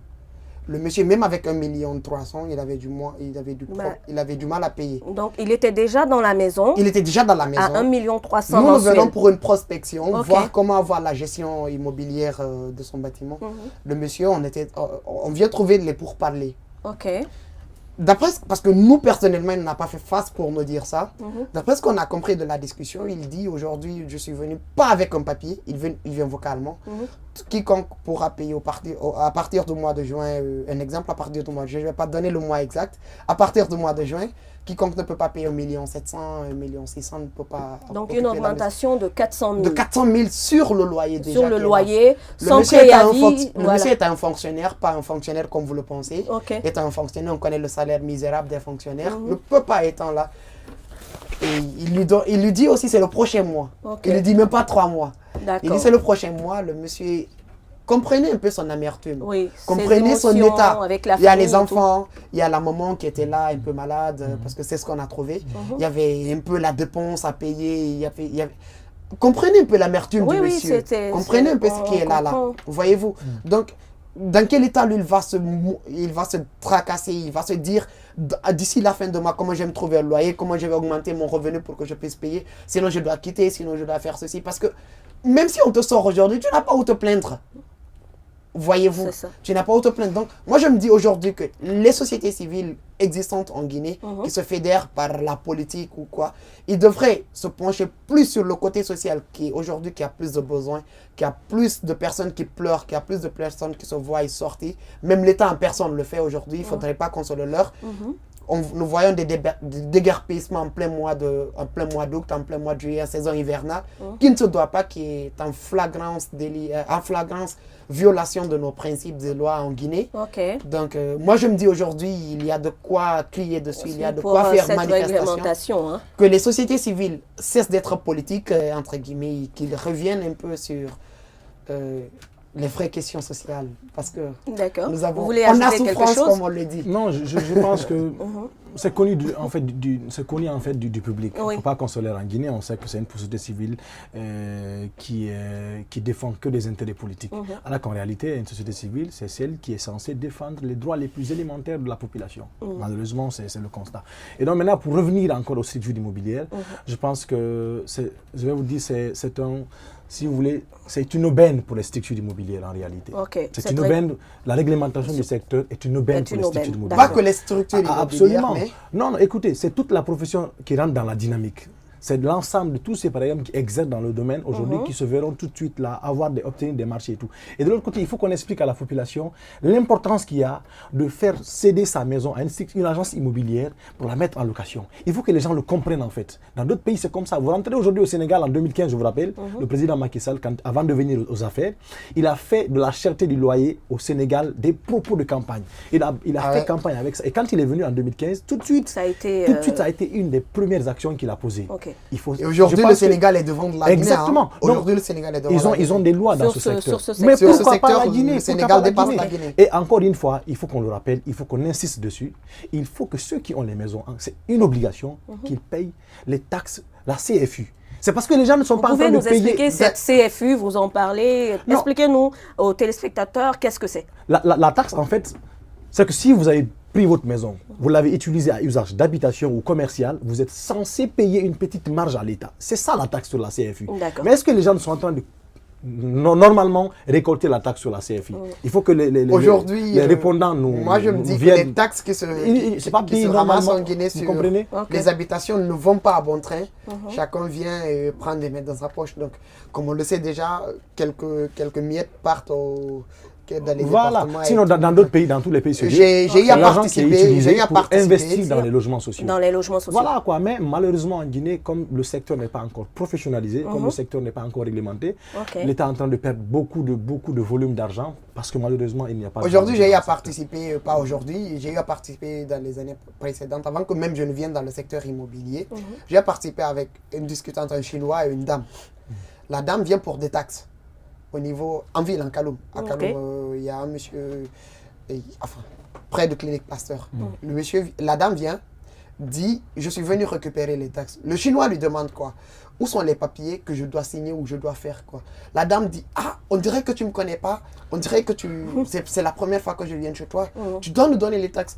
Le monsieur, même avec 1 300 000, il avait du mal à payer. Donc, il était déjà dans la maison. Il était déjà dans la maison. À 1 300 000 Nous mensuels. venons pour une prospection, Ok. voir comment avoir la gestion immobilière de son bâtiment. Le monsieur, on vient trouver les pourparlers. Ok. Parce que nous, personnellement, il n'a pas fait face pour nous dire ça. D'après ce qu'on a compris de la discussion, il dit aujourd'hui, je suis venu pas avec un papier, il vient vocalement. Quiconque pourra payer à partir du mois de juin, un exemple, à partir du mois de juin, je ne vais pas donner le mois exact, à partir du mois de juin, quiconque ne peut pas payer 1 700 000, 1 600 000 ne peut pas. Donc, une augmentation de 400 000. De 400 000 sur le loyer déjà. Sur le qui est là. loyer, Le sans monsieur est préavis. le monsieur est un fonctionnaire, pas un fonctionnaire comme vous le pensez. Ok. Est un fonctionnaire, on connaît le salaire misérable des fonctionnaires. Ne peut pas étant là. Et il lui dit aussi c'est le prochain mois. Ok. Il lui dit même pas 3 mois. Il D'accord. dit c'est le prochain mois. Le monsieur, comprenez un peu son amertume. Oui, Comprenez ses son émotions état. avec la Il y a famille les et tout. enfants, il y a la maman qui était là un peu malade parce que c'est ce qu'on a trouvé. Il y avait un peu la dépense à payer. Il y avait... Comprenez un peu l'amertume Oui, du oui, monsieur. c'était- Comprenez un peu on ce qui est là. comprend. Voyez-vous. Donc, dans quel état lui, il va se tracasser, il va se dire d'ici la fin de mois comment je vais me trouver un loyer, comment je vais augmenter mon revenu pour que je puisse payer, sinon je dois quitter, sinon je dois faire ceci. Parce que même si on te sort aujourd'hui, tu n'as pas où te plaindre. Voyez-vous, C'est ça. tu n'as pas où te plaindre. Donc, moi je me dis aujourd'hui que les sociétés civiles existantes en Guinée, qui se fédèrent par la politique ou quoi, ils devraient se pencher plus sur le côté social qui aujourd'hui qui a plus de besoins, qui a plus de personnes qui pleurent, qui a plus de personnes qui se voient sortir. Même l'État en personne le fait aujourd'hui, il ne faudrait pas qu'on se le leurre. Nous voyons des déguerpissements en plein mois d'août, en plein mois de juillet, en saison hivernale, qui ne se doit pas, qui est en flagrance violation de nos principes et lois en Guinée. Ok. Donc, moi, je me dis aujourd'hui, il y a de quoi crier dessus, il y a de Pour, quoi faire cette manifestation. réglementation, hein. Que les sociétés civiles cessent d'être politiques, entre guillemets, qu'ils reviennent un peu sur les vraies questions sociales. Parce que D'accord. nous avons, Vous voulez on a ajouter quelque souffrance, chose? comme on le dit. Non, je pense que c'est connu, c'est connu en fait du public. Il ne Oui. faut pas qu'on se leurre en Guinée. On sait que c'est une société civile qui défend que des intérêts politiques. Alors qu'en réalité, une société civile, c'est celle qui est censée défendre les droits les plus élémentaires de la population. Malheureusement, c'est le constat. Et donc maintenant, pour revenir encore aux structures immobilières, je pense que, je vais vous dire, c'est un... Si vous voulez, c'est une aubaine pour les structures immobilières en réalité. Ok. C'est une aubaine. La réglementation du secteur est une aubaine pour les structures aubaine. immobilières. Pas que les structures immobilières, Absolument. mais... Non, écoutez, c'est toute la profession qui rentre dans la dynamique. C'est l'ensemble de tous ces, par exemple, qui exercent dans le domaine aujourd'hui, qui se verront tout de suite là, obtenir des marchés et tout. Et de l'autre côté, il faut qu'on explique à la population l'importance qu'il y a de faire céder sa maison à une agence immobilière pour la mettre en location. Il faut que les gens le comprennent en fait. Dans d'autres pays, c'est comme ça. Vous rentrez aujourd'hui au Sénégal en 2015, je vous rappelle, le président Macky Sall, avant de venir aux affaires, il a fait de la cherté du loyer au Sénégal des propos de campagne. Il a fait campagne avec ça. Et quand il est venu en 2015, tout de suite, ça a été une des premières actions qu'il a posées. Ok. Il faut, Et aujourd'hui, je le pense que- Sénégal est devant de la Guinée. Exactement. Hein. Aujourd'hui, le Sénégal est devant la Guinée. Ils ont des lois dans Sur ce ce- secteur. sur ce Mais secteur. pourquoi Sur ce pas la secteur, Guinée le Pourquoi Sénégal pas la dépasse Guinée la Guinée. Et encore une fois, il faut qu'on le rappelle, il faut qu'on insiste dessus. Il faut que ceux qui ont les maisons, c'est une obligation qu'ils payent les taxes, la CFU. C'est parce que les gens ne sont Vous pas en pouvez train de nous payer. expliquer cette CFU, vous en parlez. Non. Expliquez-nous aux téléspectateurs qu'est-ce que c'est. La taxe, en fait, c'est que si vous avez pris votre maison, vous l'avez utilisée à usage d'habitation ou commercial, vous êtes censé payer une petite marge à l'État. C'est ça la taxe sur la CFU. D'accord. Mais est-ce que les gens sont en train de normalement récolter la taxe sur la CFI? Il faut que Aujourd'hui, les répondants nous moi je me dis que viennent. les taxes qui se, C'est pas qui payé se ramassent normalement, en Guinée vous sur comprenez? Ok. les habitations ne vont pas à bon train. Chacun vient et prend des miettes dans sa poche. Donc, comme on le sait déjà, quelques miettes partent dans les Voilà. départements. et Sinon, tout. dans d'autres pays, dans tous les pays, c'est J'ai eu à l'argent qui est participer, utilisé j'ai eu à pour participer. investir dans les logements sociaux. Dans les logements sociaux. Voilà quoi, mais malheureusement en Guinée, comme le secteur n'est pas encore professionnalisé, comme le secteur n'est pas encore réglementé, Ok. l'État est en train de perdre beaucoup de volume d'argent parce que malheureusement il n'y a pas de... Aujourd'hui, j'ai eu à dans le secteur. participer, pas aujourd'hui, j'ai eu à participer dans les années précédentes, avant que même je ne vienne dans le secteur immobilier. J'ai participé avec une discutante, un Chinois et une dame. La dame vient pour des taxes au niveau, en ville, en Kaloum. À Ok. Kaloum, il y a un monsieur, enfin, près de Clinique Pasteur. Le monsieur, la dame vient, dit, je suis venu récupérer les taxes. Le Chinois lui demande quoi? Où sont les papiers que je dois signer ou je dois faire quoi? La dame dit, ah, on dirait que tu ne me connais pas, on dirait que c'est la première fois que je viens chez toi, tu dois nous donner les taxes.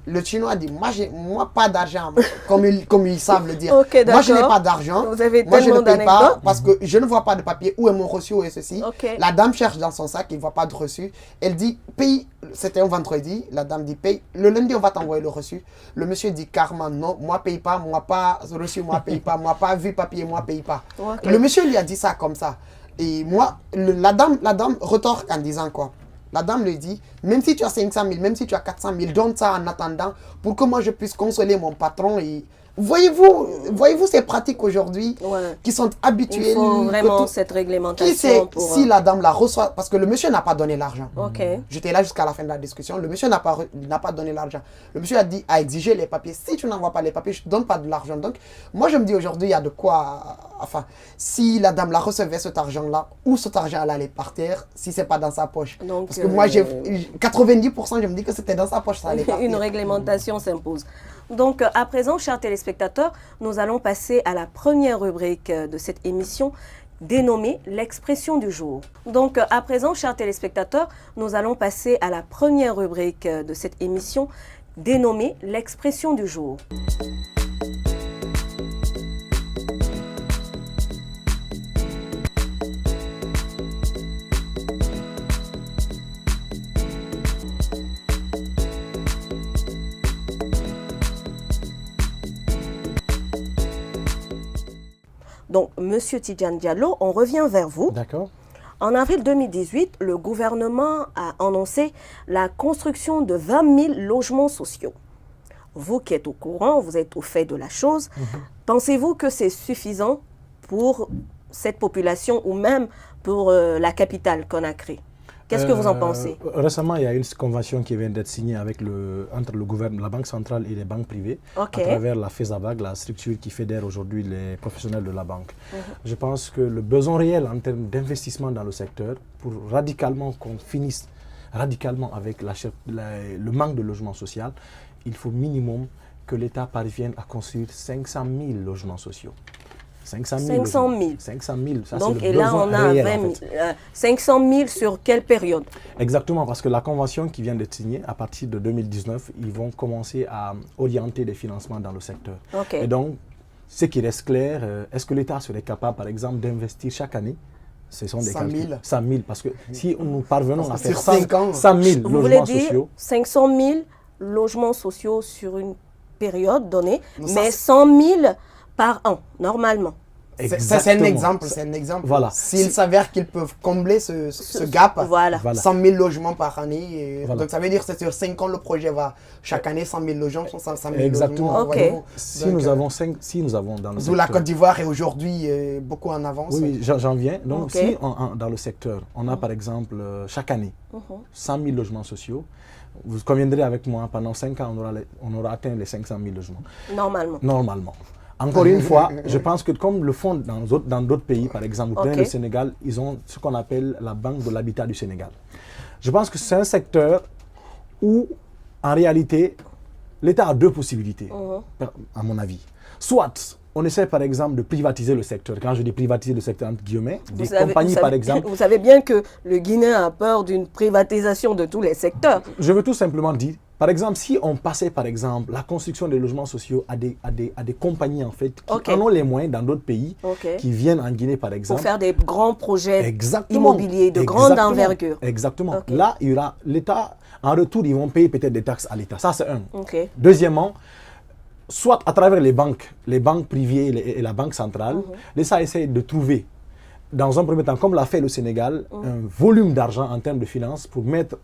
Le Chinois dit, moi pas d'argent, comme ils savent le dire. Ok, moi je n'ai d'accord. pas d'argent, Vous avez moi je ne tellement paye pas d'anecdotes. parce que je ne vois pas de papier, où est mon reçu, où est ceci. Ok. La dame cherche dans son sac, il ne voit pas de reçu. Elle dit, paye, c'était un vendredi, la dame dit, paye, le lundi on va t'envoyer le reçu. Le monsieur dit carrément, non, moi paye pas, moi pas reçu, moi paye pas, moi pas vu papier, moi paye pas. Ok. Le monsieur lui a dit ça comme ça. Et moi, la dame retorque en disant quoi? La dame lui dit, même si tu as 500 000, même si tu as 400 000, donne ça en attendant pour que moi je puisse consoler mon patron. Et voyez-vous ces pratiques aujourd'hui Ouais. qui sont habituelles. Il faut que vraiment tout- cette Qui réglementation sait pour... si la dame la reçoit? Parce que le monsieur n'a pas donné l'argent. Ok. J'étais là jusqu'à la fin de la discussion. Le monsieur n'a pas donné l'argent. Le monsieur a exigé les papiers. Si tu n'envoies pas les papiers, je ne donne pas de l'argent. Donc, moi, je me dis aujourd'hui, il y a de quoi... Enfin, si la dame la recevait, cet argent-là, où cet argent allait partir, si ce n'est pas dans sa poche. Donc, Parce que moi, 90%, je me dis que c'était dans sa poche, ça allait partir. Une réglementation s'impose. Donc, à présent, chers téléspectateurs, nous allons passer à la première rubrique de cette émission dénommée l'expression du jour. Donc, à présent, chers téléspectateurs, nous allons passer à la première rubrique de cette émission dénommée l'expression du jour. Donc, Monsieur Tidjane Diallo, on revient vers vous. D'accord. En avril 2018, le gouvernement a annoncé la construction de 20 000 logements sociaux. Vous qui êtes au courant, vous êtes au fait de la chose, pensez-vous que c'est suffisant pour cette population ou même pour la capitale Conakry? Qu'est-ce que vous en pensez? Récemment, il y a une convention qui vient d'être signée entre le gouvernement, la Banque centrale et les banques privées, Ok. à travers la FESABAG, la structure qui fédère aujourd'hui les professionnels de la banque. Je pense que le besoin réel en termes d'investissement dans le secteur, pour radicalement qu'on finisse radicalement avec le manque de logement social, il faut minimum que l'État parvienne à construire 500 000 logements sociaux. 500 000. 500 000. 500 000, ça Donc, c'est le et là, besoin on a réel, 20 en 000, fait. 500 000 sur quelle période? Exactement, parce que la convention qui vient d'être signée, à partir de 2019, ils vont commencer à orienter des financements dans le secteur. Ok. Et donc, ce qui reste clair, est-ce que l'État serait capable, par exemple, d'investir chaque année? Ce sont des 100 000. calculs. 100 000, parce que si nous parvenons Parce à que faire sur 5 ans, 100 000 Vous voulez logements dire sociaux, 500 000 logements sociaux sur une période donnée, Non, ça, mais c'est- 100 000 par an, normalement. Ça, c'est un exactement. exemple, c'est un exemple. Voilà. S'il s'avère qu'ils peuvent combler ce gap, Voilà. Voilà. 100 000 logements par année. Voilà. Donc ça veut dire que sur 5 ans, le projet va chaque année 100 000 logements, 100 000 Exactement. logements. Ok. voyez-vous. si Donc, nous avons dans le D'où la secteur... Côte d'Ivoire est aujourd'hui beaucoup en avance. Oui, j'en viens. Donc, Ok. si dans le secteur, on a par exemple chaque année 100 000 logements sociaux, vous conviendrez avec moi, pendant 5 ans, on aura atteint les 500 000 logements, Normalement. normalement. Encore une fois, je pense que comme le font dans d'autres pays, par exemple, vous prenez le Sénégal, ils ont ce qu'on appelle la Banque de l'habitat du Sénégal. Je pense que c'est un secteur où, en réalité, l'État a deux possibilités, à mon avis. Soit on essaie par exemple de privatiser le secteur. Quand je dis privatiser le secteur entre guillemets, compagnies par exemple. Vous savez bien que le Guinéen a peur d'une privatisation de tous les secteurs. Je veux tout simplement dire, par exemple, si on passait par exemple la construction des logements sociaux à des compagnies en fait qui en ont les moyens dans d'autres pays, qui viennent en Guinée par exemple. Pour faire des grands projets immobiliers de grande envergure. Exactement. Là, il y aura l'État, en retour, ils vont payer peut-être des taxes à l'État. Ça, c'est un. Deuxièmement, soit à travers les banques privées et la banque centrale, l'État essaie de trouver, dans un premier temps, comme l'a fait le Sénégal, un volume d'argent en termes de finances pour mettre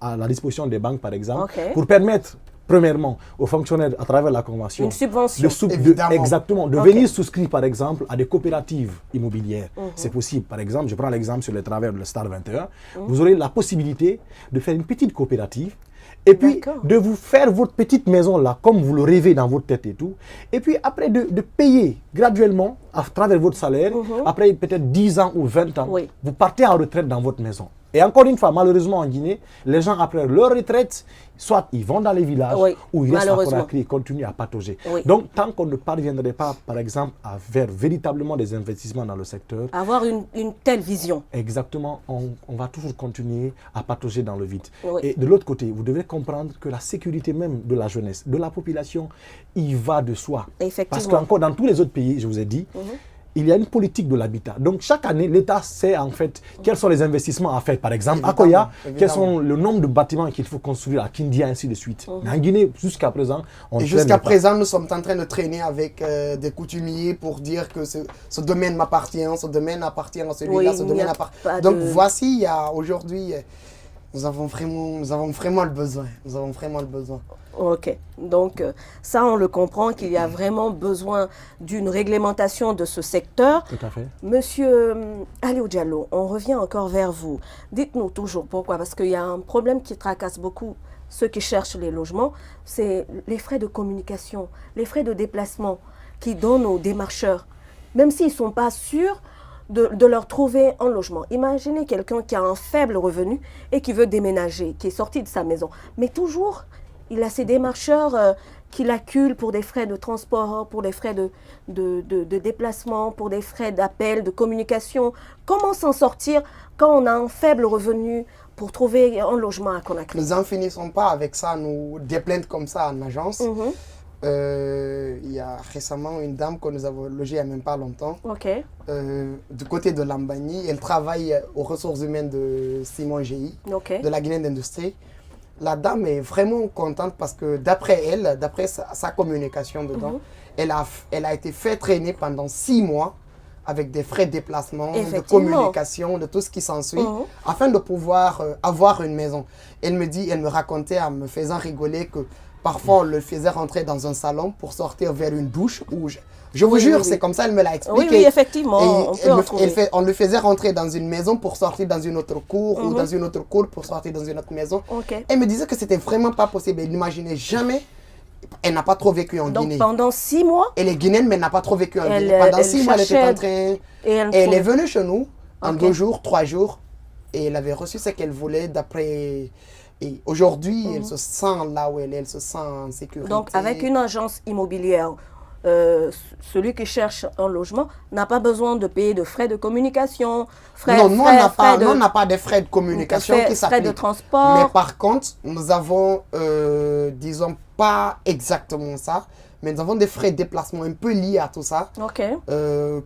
à la disposition des banques, par exemple, pour permettre, premièrement, aux fonctionnaires, à travers la convention, une subvention, de venir souscrire, par exemple, à des coopératives immobilières. C'est possible. Par exemple, je prends l'exemple sur le travers de Star 21. Vous aurez la possibilité de faire une petite coopérative et puis de vous faire votre petite maison là, comme vous le rêvez dans votre tête et tout. Et puis après de payer graduellement à travers votre salaire, après peut-être 10 ans ou 20 ans, vous partez en retraite dans votre maison. Et encore une fois, malheureusement en Guinée, les gens après leur retraite, soit ils vont dans les villages ou ils restent à Conakry et continuent à patauger. Donc tant qu'on ne parviendrait pas, par exemple, à faire véritablement des investissements dans le secteur, avoir une telle vision. Exactement, on va toujours continuer à patauger dans le vide. Et de l'autre côté, vous devez comprendre que la sécurité même de la jeunesse, de la population, il va de soi. Parce qu'encore dans tous les autres pays, je vous ai dit, il y a une politique de l'habitat. Donc chaque année, l'État sait en fait quels sont les investissements à faire. Par exemple, à Koya, quels sont le nombre de bâtiments qu'il faut construire à Kindia, ainsi de suite. Mais en Guinée, jusqu'à présent, on ne jusqu'à présent, nous sommes en train de traîner avec des coutumiers pour dire que ce domaine m'appartient, ce domaine appartient à celui-là, ce domaine appartient. Donc voici, il y a aujourd'hui, nous avons vraiment le besoin. Nous avons vraiment le besoin. Ok, donc ça on le comprend qu'il y a vraiment besoin d'une réglementation de ce secteur. Tout à fait. Monsieur Aliou Diallo, on revient encore vers vous. Dites-nous toujours pourquoi, parce qu'il y a un problème qui tracasse beaucoup ceux qui cherchent les logements, c'est les frais de communication, les frais de déplacement qui donnent aux démarcheurs, même s'ils ne sont pas sûrs de leur trouver un logement. Imaginez quelqu'un qui a un faible revenu et qui veut déménager, qui est sorti de sa maison, mais toujours il a ces démarcheurs qui l'acculent pour des frais de transport, pour des frais de déplacement, pour des frais d'appel, de communication. Comment s'en sortir quand on a un faible revenu pour trouver un logement à Conakry? Nous n'en finissons pas avec ça, nous, des plaintes comme ça en agence. Il y a récemment une dame que nous avons logée il n'y a même pas longtemps. Du côté de Lambani, elle travaille aux ressources humaines de Simon GI, de la Guinée d'Industrie. La dame est vraiment contente parce que d'après elle, d'après sa communication dedans, elle a été fait traîner pendant 6 mois avec des frais de déplacement, de communication, de tout ce qui s'ensuit, afin de pouvoir avoir une maison. Elle me racontait en me faisant rigoler que parfois on le faisait rentrer dans un salon pour sortir vers une douche où je vous jure, c'est comme ça, elle me l'a expliqué. Oui, effectivement, on le faisait rentrer dans une maison pour sortir dans une autre cour, ou dans une autre cour pour sortir dans une autre maison. Elle me disait que c'était vraiment pas possible. Elle n'imaginait jamais. Elle n'a pas trop vécu en Guinée. Donc pendant 6 mois. Elle est guinéenne, mais elle n'a pas trop vécu en Guinée. Pendant 6 mois, elle était en train. Elle est venue chez nous en 2 jours, 3 jours, et elle avait reçu ce qu'elle voulait d'après. Et aujourd'hui, elle se sent là où elle se sent en sécurité. Donc avec une agence immobilière, celui qui cherche un logement n'a pas besoin de payer de frais de communication, on n'a pas de frais de communication qui s'appliquent. Frais de transport. Mais par contre, nous avons, disons, pas exactement ça, mais nous avons des frais de déplacement un peu liés à tout ça,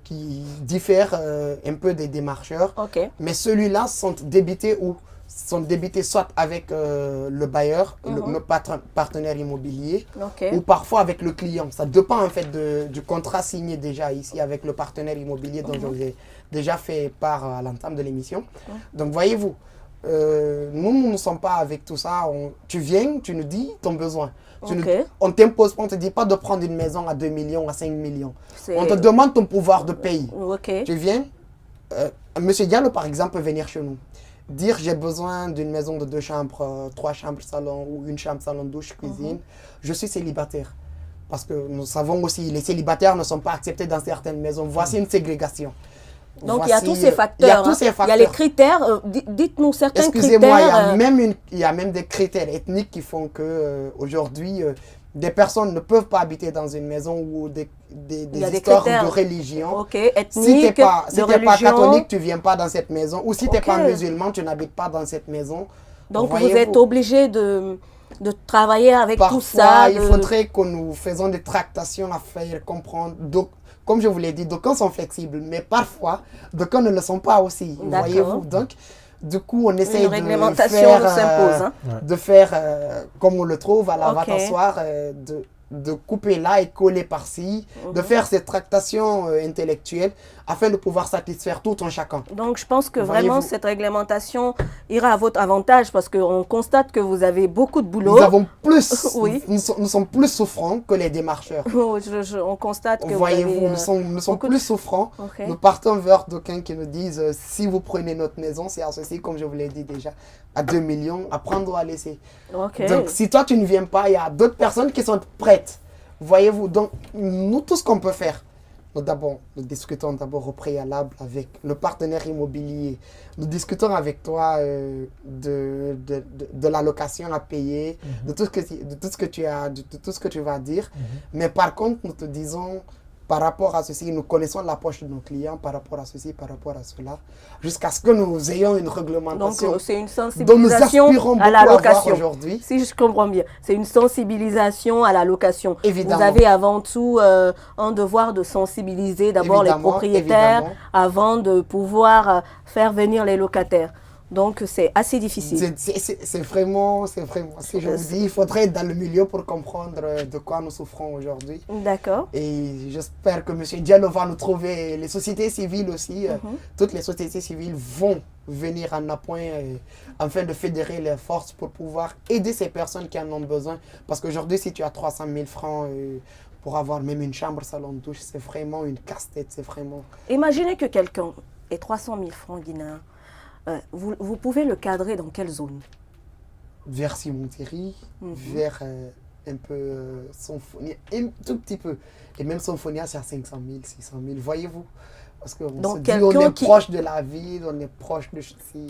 qui diffèrent un peu des démarcheurs. Mais ceux-là sont débités soit avec le bailleur, notre partenaire immobilier, ou parfois avec le client. Ça dépend en fait du contrat signé déjà ici avec le partenaire immobilier dont je vous ai déjà fait part à l'entame de l'émission. Donc voyez-vous, nous ne sommes pas avec tout ça. Tu viens, tu nous dis ton besoin. On t'impose, on ne te dit pas de prendre une maison à 2 millions, à 5 millions. On te demande ton pouvoir de payer. Tu viens, Monsieur Diallo par exemple peut venir chez nous. Dire j'ai besoin d'une maison de 2 chambres, 3 chambres, salon ou 1 chambre, salon, douche, cuisine. Je suis célibataire. Parce que nous savons aussi les célibataires ne sont pas acceptés dans certaines maisons. Voici une ségrégation. Donc il y a tous ces facteurs. Il y a tous ces facteurs. Il y a les critères. Dites-nous certains Excusez-moi, critères. il y a même des critères ethniques qui font que aujourd'hui des personnes ne peuvent pas habiter dans une maison où des histoires de religion. Ok, Si tu n'es pas religion. catholique, tu ne viens pas dans cette maison. Ou si tu n'es pas Ok. musulman, tu n'habites pas dans cette maison. Donc vous Voyez-vous, êtes obligé de travailler avec parfois, tout ça. il faudrait que nous faisions des tractations à faire comprendre. Donc, comme je vous l'ai dit, d'aucuns sont flexibles, mais parfois, d'aucuns ne le sont pas aussi. D'accord. Voyez-vous, donc, du coup, on essaie Une de réglementation faire, s'impose. Hein. de faire comme on le trouve à la Ok. va-t'asseoir, de couper là et coller par-ci, de faire ces tractations intellectuelles afin de pouvoir satisfaire tout un chacun. Donc je pense que Voyez-vous. vraiment cette réglementation ira à votre avantage parce qu'on constate que vous avez beaucoup de boulot. Nous avons plus, Oui. nous sommes plus souffrants que les démarcheurs. On constate que Voyez-vous, vous avez, nous sommes beaucoup plus souffrants. Ok. Nous partons vers d'aucuns qui nous disent si vous prenez notre maison, c'est à ceci, comme je vous l'ai dit déjà, à 2 millions, à prendre ou à laisser. Ok. Donc, si toi tu ne viens pas, il y a d'autres personnes qui sont prêtes. Voyez-vous, donc, nous, tout ce qu'on peut faire, nous discutons d'abord au préalable avec le partenaire immobilier. Nous discutons avec toi de la location à payer, de tout ce que tu vas dire. Mais par contre, nous te disons, par rapport à ceci, nous connaissons l'approche de nos clients par rapport à ceci, par rapport à cela, jusqu'à ce que nous ayons une Donc réglementation c'est une dont nous sensibilisation aspirons à la beaucoup à avoir location. aujourd'hui. Si je comprends bien, c'est une sensibilisation à la location. Évidemment. Vous avez avant tout un devoir de sensibiliser d'abord les Évidemment, propriétaires évidemment. avant de pouvoir faire venir les locataires. Donc c'est assez difficile. C'est vraiment, si je vous dis, il faudrait être dans le milieu pour comprendre de quoi nous souffrons aujourd'hui. D'accord. Et j'espère que M. Diallo va nous trouver, les sociétés civiles aussi, toutes les sociétés civiles vont venir en appoint afin de fédérer les forces pour pouvoir aider ces personnes qui en ont besoin. Parce qu'aujourd'hui, si tu as 300 000 francs pour avoir même une chambre, salon de douche, c'est vraiment une casse-tête, c'est vraiment... Imaginez que quelqu'un ait 300 000 francs guinéens. Vous pouvez le cadrer dans quelle zone? Vers Simon-Thierry, vers un peu Symphonia, un tout petit peu. Et même Symphonia, c'est à 500 000, 600 000, voyez-vous. Parce qu'on se dit, on est proche de la ville, on est proche de ceci.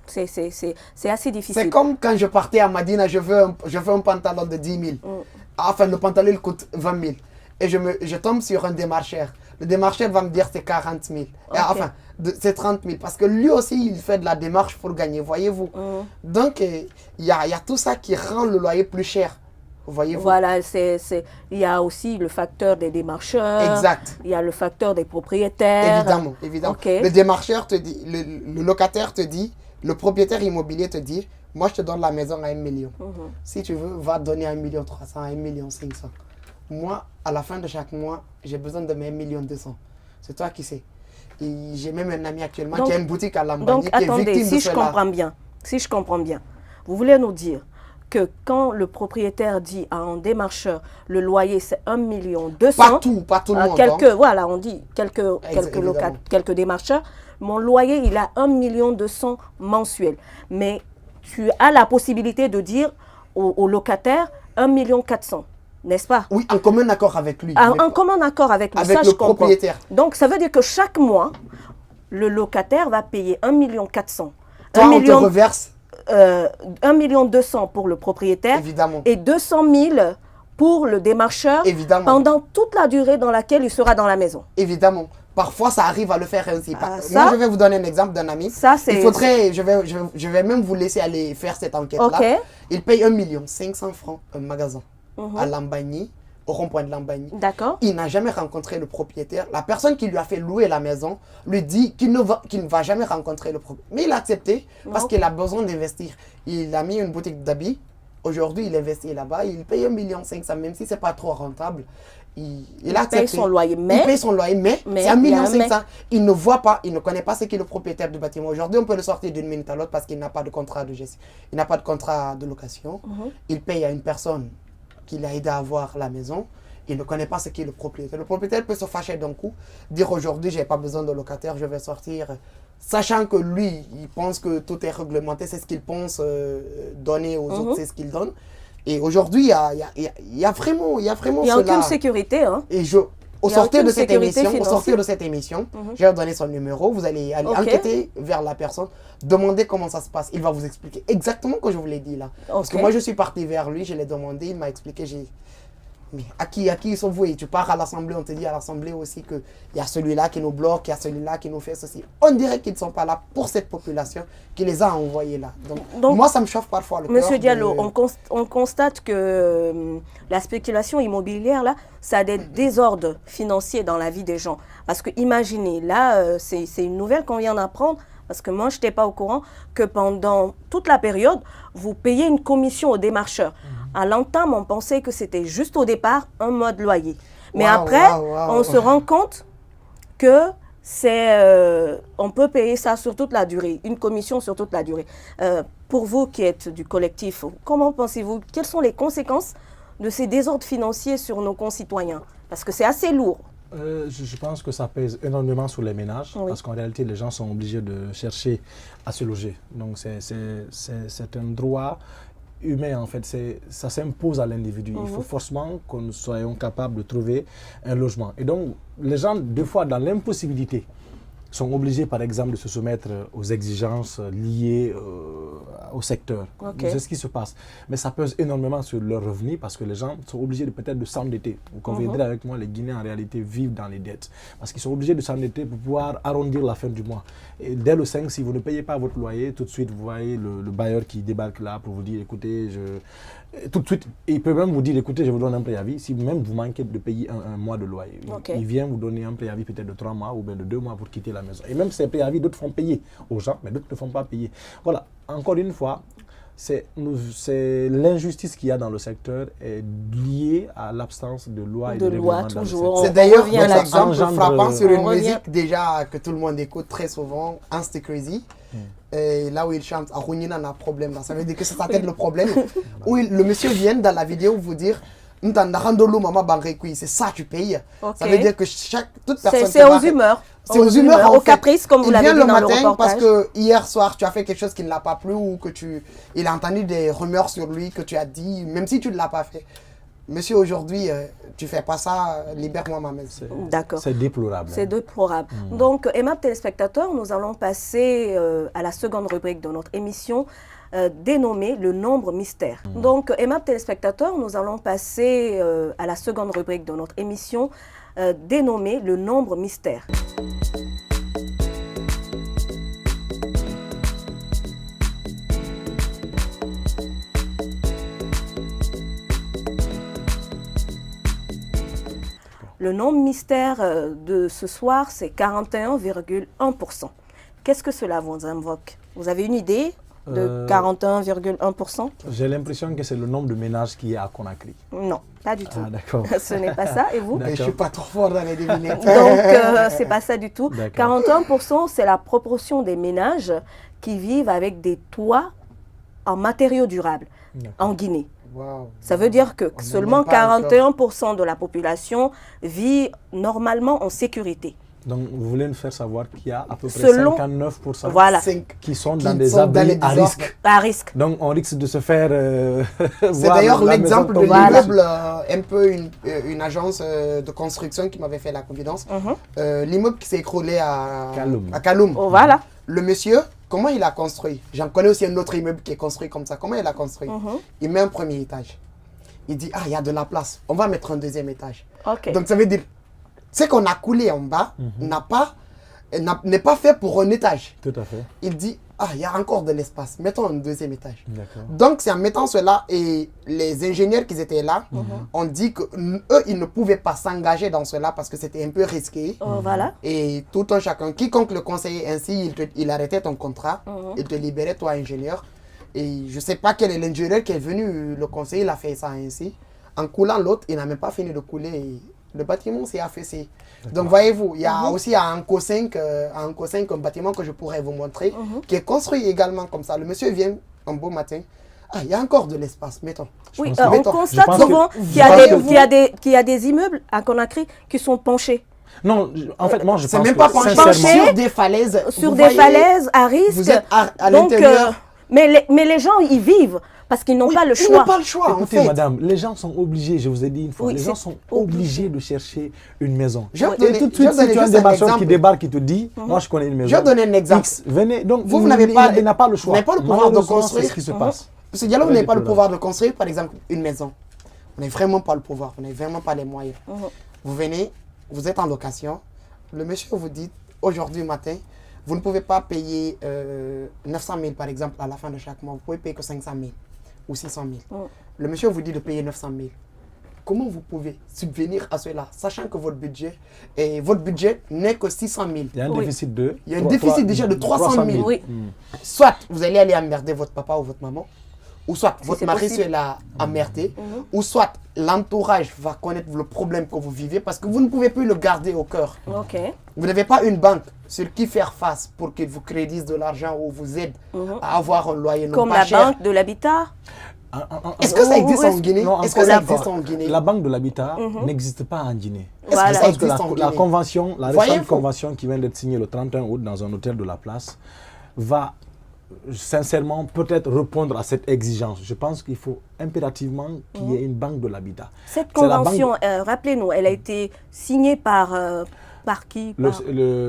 C'est assez difficile. C'est comme quand je partais à Madina, je veux un pantalon de 10 000. Enfin, le pantalon, il coûte 20 000. Et je tombe sur un démarcheur. Le démarcheur va me dire c'est 40 000. Okay. Enfin, c'est 30 000. Parce que lui aussi, il fait de la démarche pour gagner, voyez-vous. Donc, il y a tout ça qui rend le loyer plus cher. Voyez-vous. Voilà, il y a aussi le facteur des démarcheurs. Exact. Il y a le facteur des propriétaires. Évidemment, évidemment. Okay. Le démarcheur te dit, le locataire te dit, le propriétaire immobilier te dit, moi je te donne la maison à 1 million. Si tu veux, va donner 1 300 000, à 1 500 000. Moi, à la fin de chaque mois, j'ai besoin de mes 1 200 000. C'est toi qui sais. J'ai même un ami actuellement qui a une boutique à Lambani donc, qui est attendez, victime de cela. Si je comprends bien, vous voulez nous dire que quand le propriétaire dit à un démarcheur, le loyer c'est 1 200 000. Pas tout le monde. Voilà, on dit quelques démarcheurs. Mon loyer, il a 1 200 000 mensuel. Mais tu as la possibilité de dire au locataire 1 400 000. N'est-ce pas? Oui, en commun accord avec lui. En commun accord avec lui, avec ça le je comprends. propriétaire. Donc ça veut dire que chaque mois, le locataire va payer 1 400 000. Toi, on te reverse 1 200 000 pour le propriétaire. Évidemment. Et 200 000 pour le démarcheur. Évidemment. Pendant toute la durée dans laquelle il sera dans la maison. Évidemment. Parfois, ça arrive à le faire ainsi. Ça, moi, je vais vous donner un exemple d'un ami. Ça, c'est... Il faudrait, je vais même vous laisser aller faire cette enquête-là. Okay. Il paye 1 500 000 francs un magasin à Lambani, au rond-point de Lambani. D'accord. Il n'a jamais rencontré le propriétaire. La personne qui lui a fait louer la maison lui dit qu'il ne va jamais rencontrer le propriétaire. Mais il a accepté parce qu'il a besoin d'investir. Il a mis une boutique d'habits. Aujourd'hui, il investit là-bas. Il paye 1 500 000, même si ce n'est pas trop rentable. Il a accepté. Paye son loyer, mais... Il paye son loyer, mais c'est 1 500 000. Il ne voit pas, il ne connaît pas ce qu'est le propriétaire du bâtiment. Aujourd'hui, on peut le sortir d'une minute à l'autre parce qu'il n'a pas de contrat de gestion. Il n'a pas de contrat de location. Il paye à une personne qui l'a aidé à avoir la maison. Il ne connaît pas ce qu'est le propriétaire. Le propriétaire peut se fâcher d'un coup, dire aujourd'hui, je n'ai pas besoin de locataire, je vais sortir. Sachant que lui, il pense que tout est réglementé, c'est ce qu'il pense donner aux autres, c'est ce qu'il donne. Et aujourd'hui, il y a vraiment Il n'y a cela. aucune sécurité. Hein. Et au Il y a sortir aucune de cette sécurité émission, financière. je vais vous donner son numéro, vous allez aller Ok. enquêter vers la personne, demander comment ça se passe. Il va vous expliquer exactement ce que je vous l'ai dit là. Parce que Ok. moi, je suis parti vers lui, je l'ai demandé, il m'a expliqué, mais à qui sont voués? Tu pars à l'Assemblée, on te dit à l'Assemblée aussi qu'il y a celui-là qui nous bloque, il y a celui-là qui nous fait ceci. On dirait qu'ils ne sont pas là pour cette population qui les a envoyés là. Donc moi, ça me chauffe parfois le cœur. Monsieur Diallo, on constate que la spéculation immobilière, là, ça a des désordres financiers dans la vie des gens. Parce que imaginez, là, c'est une nouvelle qu'on vient d'apprendre, parce que moi, je n'étais pas au courant que pendant toute la période, vous payez une commission aux démarcheurs. À l'entame, on pensait que c'était juste au départ un mois de loyer. Mais après, on se rend compte que on peut payer ça sur toute la durée, une commission sur toute la durée. Pour vous qui êtes du collectif, comment pensez-vous, quelles sont les conséquences de ces désordres financiers sur nos concitoyens? Parce que c'est assez lourd. Je pense que ça pèse énormément sur les ménages, Oui. parce qu'en réalité, les gens sont obligés de chercher à se loger. Donc, c'est un droit humain, en fait. Ça s'impose à l'individu. Il faut forcément que nous soyons capables de trouver un logement. Et donc, les gens, des fois, dans l'impossibilité, sont obligés, par exemple, de se soumettre aux exigences liées au secteur. Okay. C'est ce qui se passe. Mais ça pèse énormément sur leurs revenus parce que les gens sont obligés peut-être de s'endetter. Vous conviendrez avec moi, les Guinéens, en réalité, vivent dans les dettes. Parce qu'ils sont obligés de s'endetter pour pouvoir arrondir la fin du mois. Et dès le 5, si vous ne payez pas votre loyer, tout de suite, vous voyez le bailleur qui débarque là pour vous dire, écoutez, tout de suite, il peut même vous dire, écoutez, je vous donne un préavis, si même vous manquez de payer un mois de loyer. Okay. Il vient vous donner un préavis peut-être de 3 mois ou bien de 2 mois pour quitter la maison. Et même ces préavis, d'autres font payer aux gens, mais d'autres ne font pas payer. Voilà, encore une fois, c'est l'injustice qu'il y a dans le secteur est liée à l'absence de loi et de loi, règlement toujours. C'est d'ailleurs revient un là-dessus. exemple frappant sur on une revient. musique déjà que tout le monde écoute très souvent, Anstey Crazy. Et là où il chante, Arounina n'a problème là, ça veut dire que c'est sa tête le problème. Où le monsieur vient dans la vidéo vous dire, c'est ça tu payes. Ok. Ça veut dire que toute personne. C'est aux humeurs. C'est aux humeurs, en aux fait. caprices, comme vous Il l'avez vient dit le dans le matin parce reportage. que hier soir tu as fait quelque chose qui ne l'a pas plu ou que il a entendu des rumeurs sur lui que tu as dit, même si tu ne l'as pas fait. Monsieur, aujourd'hui, tu fais pas ça, libère-moi ma maison. D'accord. C'est déplorable. C'est déplorable. Donc, aimables téléspectateurs, nous allons passer à la seconde rubrique de notre émission dénommée le nombre mystère. Donc, aimables téléspectateurs, nous allons passer à la seconde rubrique de notre émission dénommée le nombre mystère. Le nombre mystère de ce soir, c'est 41,1%. Qu'est-ce que cela vous invoque? Vous avez une idée de 41,1%? J'ai l'impression que c'est le nombre de ménages qui est à Conakry. Non, pas du tout. Ah, d'accord. Ce n'est pas ça. Et vous? Et je suis pas trop fort dans les devinettes. Donc, c'est pas ça du tout. D'accord. 41%, c'est la proportion des ménages qui vivent avec des toits en matériaux durables en Guinée. Wow. Ça veut dire que On seulement n'en est pas 41% de la population vit normalement en sécurité. Donc, vous voulez nous faire savoir qu'il y a à peu près Selon- 59% Voilà, qui sont Qui dans des sont dans abris les à désordres. risque. à risque. Donc, on risque de se faire C'est voir d'ailleurs la l'exemple de maison tomber l'immeuble, dessus. un peu une agence de construction qui m'avait fait la confidence. L'immeuble qui s'est écroulé à Kaloum. Oh, voilà. Le monsieur, comment il a construit? J'en connais aussi un autre immeuble qui est construit comme ça. Comment il a construit? Il met un premier étage. Il dit, ah, il y a de la place. On va mettre un deuxième étage. Ok. Donc, ça veut dire, ce qu'on a coulé en bas n'est pas fait pour un étage. Tout à fait. Il dit, ah, il y a encore de l'espace. Mettons un deuxième étage. D'accord. Donc, c'est en mettant cela et les ingénieurs qui étaient là ont dit qu'eux, ils ne pouvaient pas s'engager dans cela parce que c'était un peu risqué. Oh, voilà. Et tout un chacun, quiconque le conseillait ainsi, il arrêtait ton contrat, il te libérait, toi, ingénieur. Et je ne sais pas quel est l'ingénieur qui est venu le conseiller, il a fait ça ainsi. En coulant l'autre, il n'a même pas fini de couler. Et le bâtiment s'est affaissé. Donc, voyez-vous, il y a aussi à Anko 5, un bâtiment que je pourrais vous montrer, qui est construit également comme ça. Le monsieur vient un beau matin. Ah, il y a encore de l'espace, mettons. Oui, pense que- on mettons, constate je pense souvent que- qu'il y a qu'il y a des immeubles à Conakry qui sont penchés. Non, en fait, moi, je C'est pense même que, pas penché sincèrement, sur des falaises. Sur Vous des voyez, falaises à risque. Vous êtes à Donc, l'intérieur. Mais les gens y vivent parce qu'ils n'ont pas le Ils choix. n'ont pas le choix, Écoutez, en fait. madame, les gens sont obligés, je vous ai dit une fois, Oui, les gens c'est sont obligés de chercher une maison. Je vais Et donner- tout de je vais suite, si donner tu as un juste un démarcheur qui exemple. débarque, qui te dit, moi je connais une maison. Je vais donner un exemple. X, venez, donc Vous n'avez pas il n'a pas le choix. vous n'avez pas le pouvoir de Malheureusement, construire. c'est ce qui se passe. Monsieur Diallo, vous Très n'avez pas le déplorable. pouvoir de construire, par exemple, une maison. Vous n'avez vraiment pas le pouvoir, vous n'avez vraiment pas les moyens. Vous venez, vous êtes en location, le monsieur vous dit, aujourd'hui matin, vous ne pouvez pas payer 900 000 par exemple à la fin de chaque mois, vous pouvez payer que 500 000 ou 600 000. Le monsieur vous dit de payer 900 000. Comment vous pouvez subvenir à cela, sachant que votre budget n'est que 600 000? Il y a un déficit de... Il y a un déficit déjà de 300 000. Oui. Soit vous allez aller emmerder votre papa ou votre maman, ou soit votre c'est mari possible. se l'a emmerdé, ou soit l'entourage va connaître le problème que vous vivez parce que vous ne pouvez plus le garder au cœur. Ok. Vous n'avez pas une banque sur qui faire face pour qu'il vous crédite de l'argent ou vous aide à avoir un loyer non Comme pas la cher. banque de l'habitat. Est-ce que ça existe Ou en est-ce- Guinée? Non, Est-ce que encore ça une fois, existe en Guinée? La banque de l'habitat n'existe pas en Guinée. Est-ce Voilà. que ça Parce que existe en la Guinée? convention, la Voyez-vous? récente convention qui vient d'être signée le 31 août dans un hôtel de la place va sincèrement peut-être répondre à cette exigence. Je pense qu'il faut impérativement qu'il y ait une banque de l'habitat. Cette C'est la banque convention, rappelez-nous, elle a été signée par qui?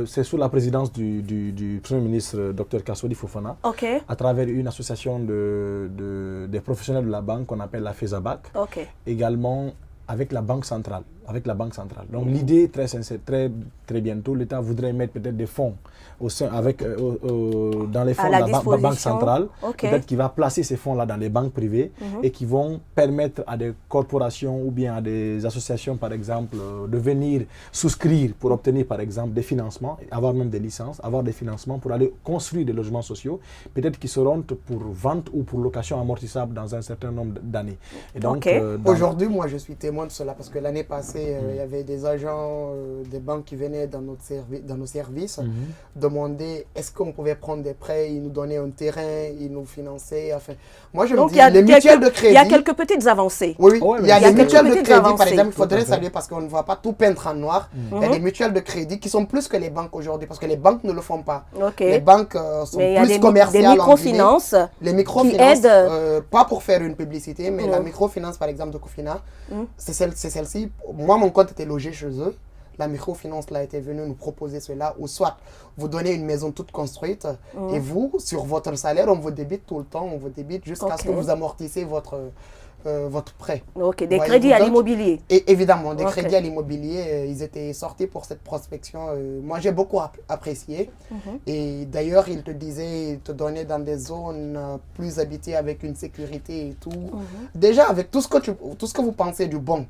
C'est sous la présidence du Premier ministre Dr Kassoudi Fofana, Ok. à travers une association des professionnels de la banque qu'on appelle la FESABAC, Ok. également avec la Banque centrale. Donc l'idée, très sincère, très bientôt, l'État voudrait mettre peut-être des fonds dans les fonds de la la Banque disposition. centrale, Ok. peut-être qu'il va placer ces fonds-là dans les banques privées et qui vont permettre à des corporations ou bien à des associations, par exemple, de venir souscrire pour obtenir, par exemple, des financements, avoir même des licences, avoir des financements pour aller construire des logements sociaux, peut-être qui seront pour vente ou pour location amortissable dans un certain nombre d'années. Et donc, Ok. Aujourd'hui, moi, je suis témoin de cela parce que l'année passée, il y avait des agents des banques qui venaient dans nos services demander est-ce qu'on pouvait prendre des prêts, ils nous donnaient un terrain, ils nous finançaient. Enfin, moi, je me Donc dis, les mutuelles de crédit... il y a quelques petites avancées. Oui, Ouais, il y a mais des c'est- mutuelles de petites crédit, par avancées. exemple, il Tout à faudrait fait. saluer parce qu'on ne va pas tout peindre en noir. Il y a des mutuelles de crédit qui sont plus que les banques aujourd'hui parce que les banques ne le font pas. Ok. Les banques sont Mais il y a plus des commerciales en Guinée. microfinances. Les microfinances, qui aident. pas pour faire une publicité, mais la microfinance, par exemple, de Kofina, c'est celle-ci. Moi, mon compte était logé chez eux. La microfinance là était venue nous proposer cela, ou soit vous donnez une maison toute construite et vous, sur votre salaire, on vous débite tout le temps, on vous débite jusqu'à ce que vous amortissez votre prêt. Ok, des Voyez-vous, crédits à donc, l'immobilier. Et évidemment, des Ok. crédits à l'immobilier, ils étaient sortis pour cette prospection. Moi, j'ai beaucoup apprécié. Et d'ailleurs, ils te disaient, ils te donnaient dans des zones plus habitées avec une sécurité et tout. Déjà, avec tout ce que vous pensez du bon.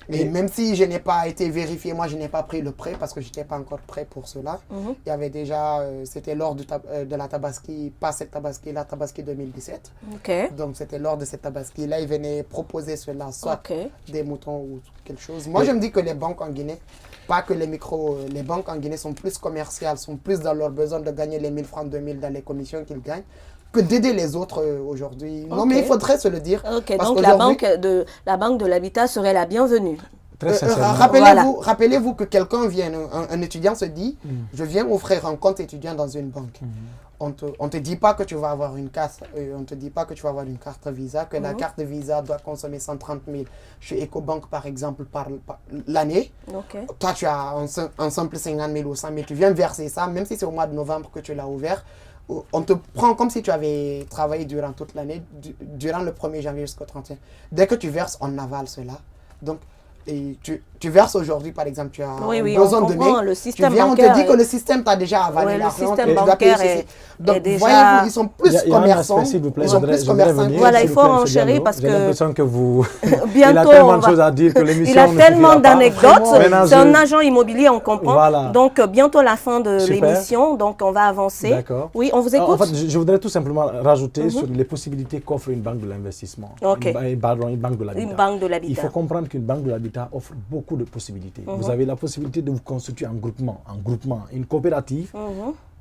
Et même si je n'ai pas été vérifié, moi, je n'ai pas pris le prêt parce que je n'étais pas encore prêt pour cela. Il y avait déjà, c'était lors de la Tabaski, pas cette Tabaski, la Tabaski 2017. Ok. Donc, c'était lors de cette Tabaski-là, ils venaient proposer cela, soit Ok. des moutons ou quelque chose. Moi, je me dis que les banques en Guinée, pas que les les banques en Guinée sont plus commerciales, sont plus dans leur besoin de gagner les 1000 francs, 2000 dans les commissions qu'ils gagnent, que d'aider les autres aujourd'hui. Non, Ok. mais il faudrait se le dire. Ok, parce donc la qu'aujourd'hui, banque de l'habitat serait la bienvenue. très sincèrement, rappelez-vous que quelqu'un vient, un étudiant se dit, je viens ouvrir un compte étudiant dans une banque. On te dit pas que tu vas avoir une carte, on te dit pas que tu vas avoir une carte Visa, que la carte Visa doit consommer 130 000 chez EcoBank par exemple par l'année. Ok. Toi, tu as un simple 50 000 ou 100 000, tu viens verser ça, même si c'est au mois de novembre que tu l'as ouvert. On te prend comme si tu avais travaillé durant toute l'année, durant le 1er janvier jusqu'au 31. Dès que tu verses, on avale cela. Donc, et tu verses aujourd'hui, par exemple, tu as Oui, besoin on de comprend, main, le tu système viens, on te bancaire dit que est- le système t'a déjà avalé Ouais, le l'argent, système tu dois payer bancaire ceci. est Donc, déjà- voyez-vous, ils sont plus il y a un commerçants, aspect, s'il vous plaît, ils sont je plus voudrais commerçants. venir, Voilà, s'il il vous faut plaît, monsieur enchérir Diallo. parce J'ai que l'impression que vous... bientôt, il a tellement on de va- choses à dire que l'émission Il a ne tellement suffira pas. d'anecdotes. Maintenant, C'est un agent immobilier, on comprend. Voilà. Donc, bientôt la fin de Super. l'émission. Donc, on va avancer. D'accord. Oui, on vous En écoute. fait, je voudrais tout simplement rajouter sur les possibilités qu'offre une banque de l'investissement. Ok. Une banque de l'habitat. Une banque de Il l'habitat. faut comprendre qu'une banque de l'habitat offre beaucoup de possibilités. Vous avez la possibilité de vous constituer en groupement, une coopérative,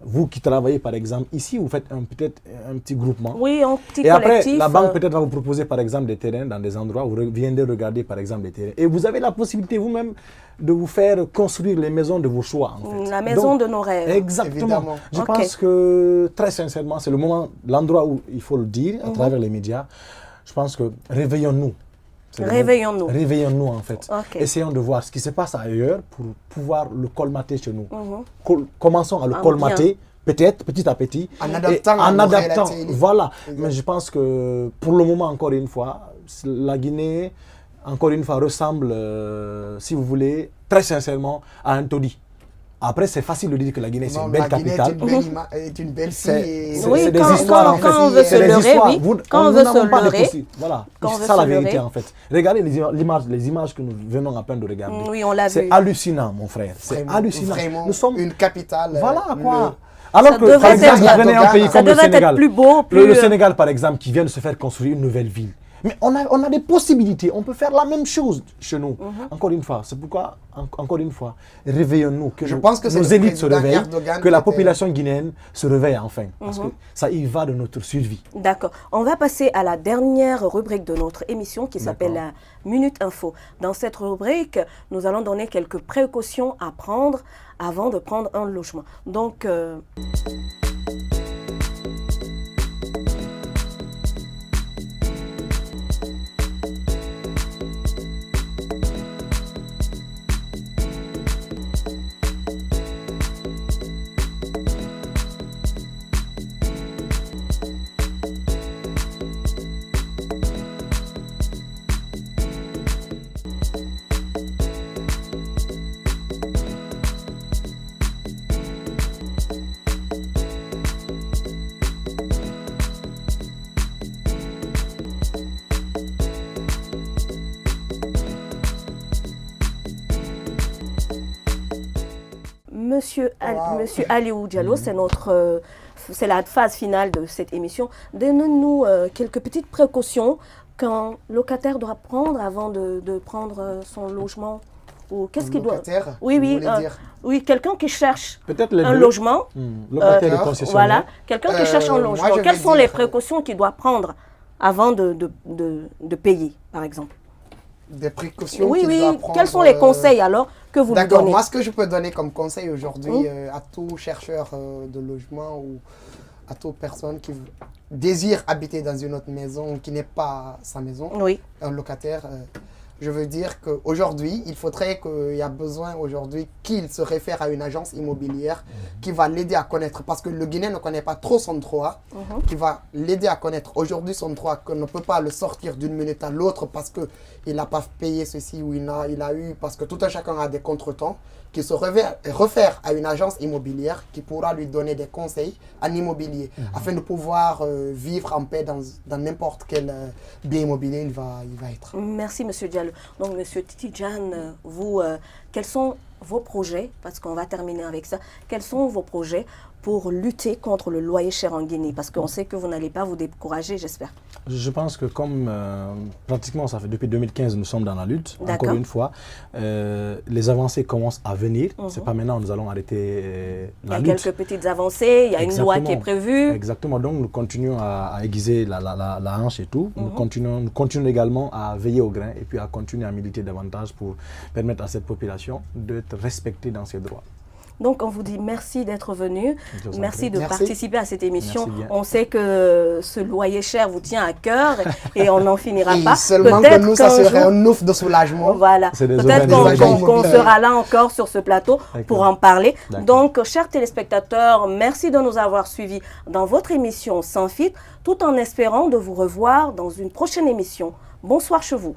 Vous qui travaillez par exemple ici, vous faites peut-être un petit groupement. Oui, un petit et collectif. Après, la banque peut-être va vous proposer par exemple des terrains dans des endroits où vous viendrez regarder par exemple des terrains. Et vous avez la possibilité vous-même de vous faire construire les maisons de vos choix. En fait. La maison de nos rêves. Exactement. Évidemment. Je pense que très sincèrement, c'est le moment, l'endroit où il faut le dire à travers les médias. Je pense que réveillons-nous. Réveillons-nous. Réveillons-nous en fait. Okay. Essayons de voir ce qui se passe ailleurs pour pouvoir le colmater chez nous. Commençons à le colmater, peut-être petit à petit. En adaptant. Voilà. Mais je pense que pour le moment, encore une fois, la Guinée, encore une fois, ressemble, si vous voulez, très sincèrement, à un taudis. Après, c'est facile de dire que la Guinée, c'est une belle capitale. C'est une belle fille. C'est des histoires, en fait. Quand on veut se leurrer, oui. Quand on veut se leurrer. Voilà, c'est ça la vérité, en fait. Regardez les images que nous venons à peine de regarder. Oui, on l'a vu. C'est hallucinant, mon frère. C'est hallucinant. Vraiment, nous sommes une capitale. Voilà, quoi. Alors que, par exemple, vous prenez un pays comme le Sénégal. Plus beau, le Sénégal, par exemple, qui vient de se faire construire une nouvelle ville. Mais on a des possibilités, on peut faire la même chose chez nous. Encore une fois, c'est pourquoi, encore une fois, réveillons-nous, que nos élites se réveillent, que la population guinéenne se réveille enfin. Parce que ça y va de notre survie. D'accord. On va passer à la dernière rubrique de notre émission qui s'appelle la Minute Info. Dans cette rubrique, nous allons donner quelques précautions à prendre avant de prendre un logement. Donc... Monsieur Aliou Diallo, c'est la phase finale de cette émission. Donnez-nous quelques petites précautions qu'un locataire doit prendre avant de prendre son logement. Ou qu'est-ce qu'il doit... Oui, quelqu'un qui cherche un logement. Locataire de concessionnaire. Voilà, quelqu'un qui cherche un logement. Quelles sont les précautions qu'il doit prendre avant de payer, par exemple? Des précautions qu'il doit prendre. Quels sont les conseils alors que vous lui donnez? D'accord, moi ce que je peux donner comme conseil aujourd'hui à tout chercheur de logement ou à toute personne qui désire habiter dans une autre maison qui n'est pas sa maison, un locataire, je veux dire qu'aujourd'hui, il faudrait qu'il y a besoin aujourd'hui qu'il se réfère à une agence immobilière qui va l'aider à connaître, parce que le Guinéen ne connaît pas trop son droit, qui va l'aider à connaître aujourd'hui son droit, qu'on ne peut pas le sortir d'une minute à l'autre parce qu'il n'a pas payé ceci ou il a eu, parce que tout un chacun a des contretemps, qui se réfère à une agence immobilière qui pourra lui donner des conseils en immobilier afin de pouvoir vivre en paix dans n'importe quel bien immobilier il va être. Merci Monsieur Diallo. Donc Monsieur Tidjane, vous, quels sont vos projets, parce qu'on va terminer avec ça, quels sont vos projets pour lutter contre le loyer cher en Guinée? Parce qu'on sait que vous n'allez pas vous décourager, j'espère. Je pense que comme pratiquement ça fait depuis 2015 nous sommes dans la lutte, encore une fois, les avancées commencent à venir. C'est pas maintenant nous allons arrêter la lutte. Il y a quelques petites avancées, il y a une loi qui est prévue. Exactement, donc nous continuons à aiguiser la hanche et tout. Nous continuons également à veiller au grain et puis à continuer à militer davantage pour permettre à cette population d'être respectée dans ses droits. Donc, on vous dit merci d'être venu. Merci de participer à cette émission. On sait que ce loyer cher vous tient à cœur et on n'en finira pas. Seulement que nous, ça serait un ouf de soulagement. Voilà. Peut-être qu'on sera là encore sur ce plateau pour en parler. Donc, chers téléspectateurs, merci de nous avoir suivis dans votre émission Sans filtre, tout en espérant de vous revoir dans une prochaine émission. Bonsoir chez vous.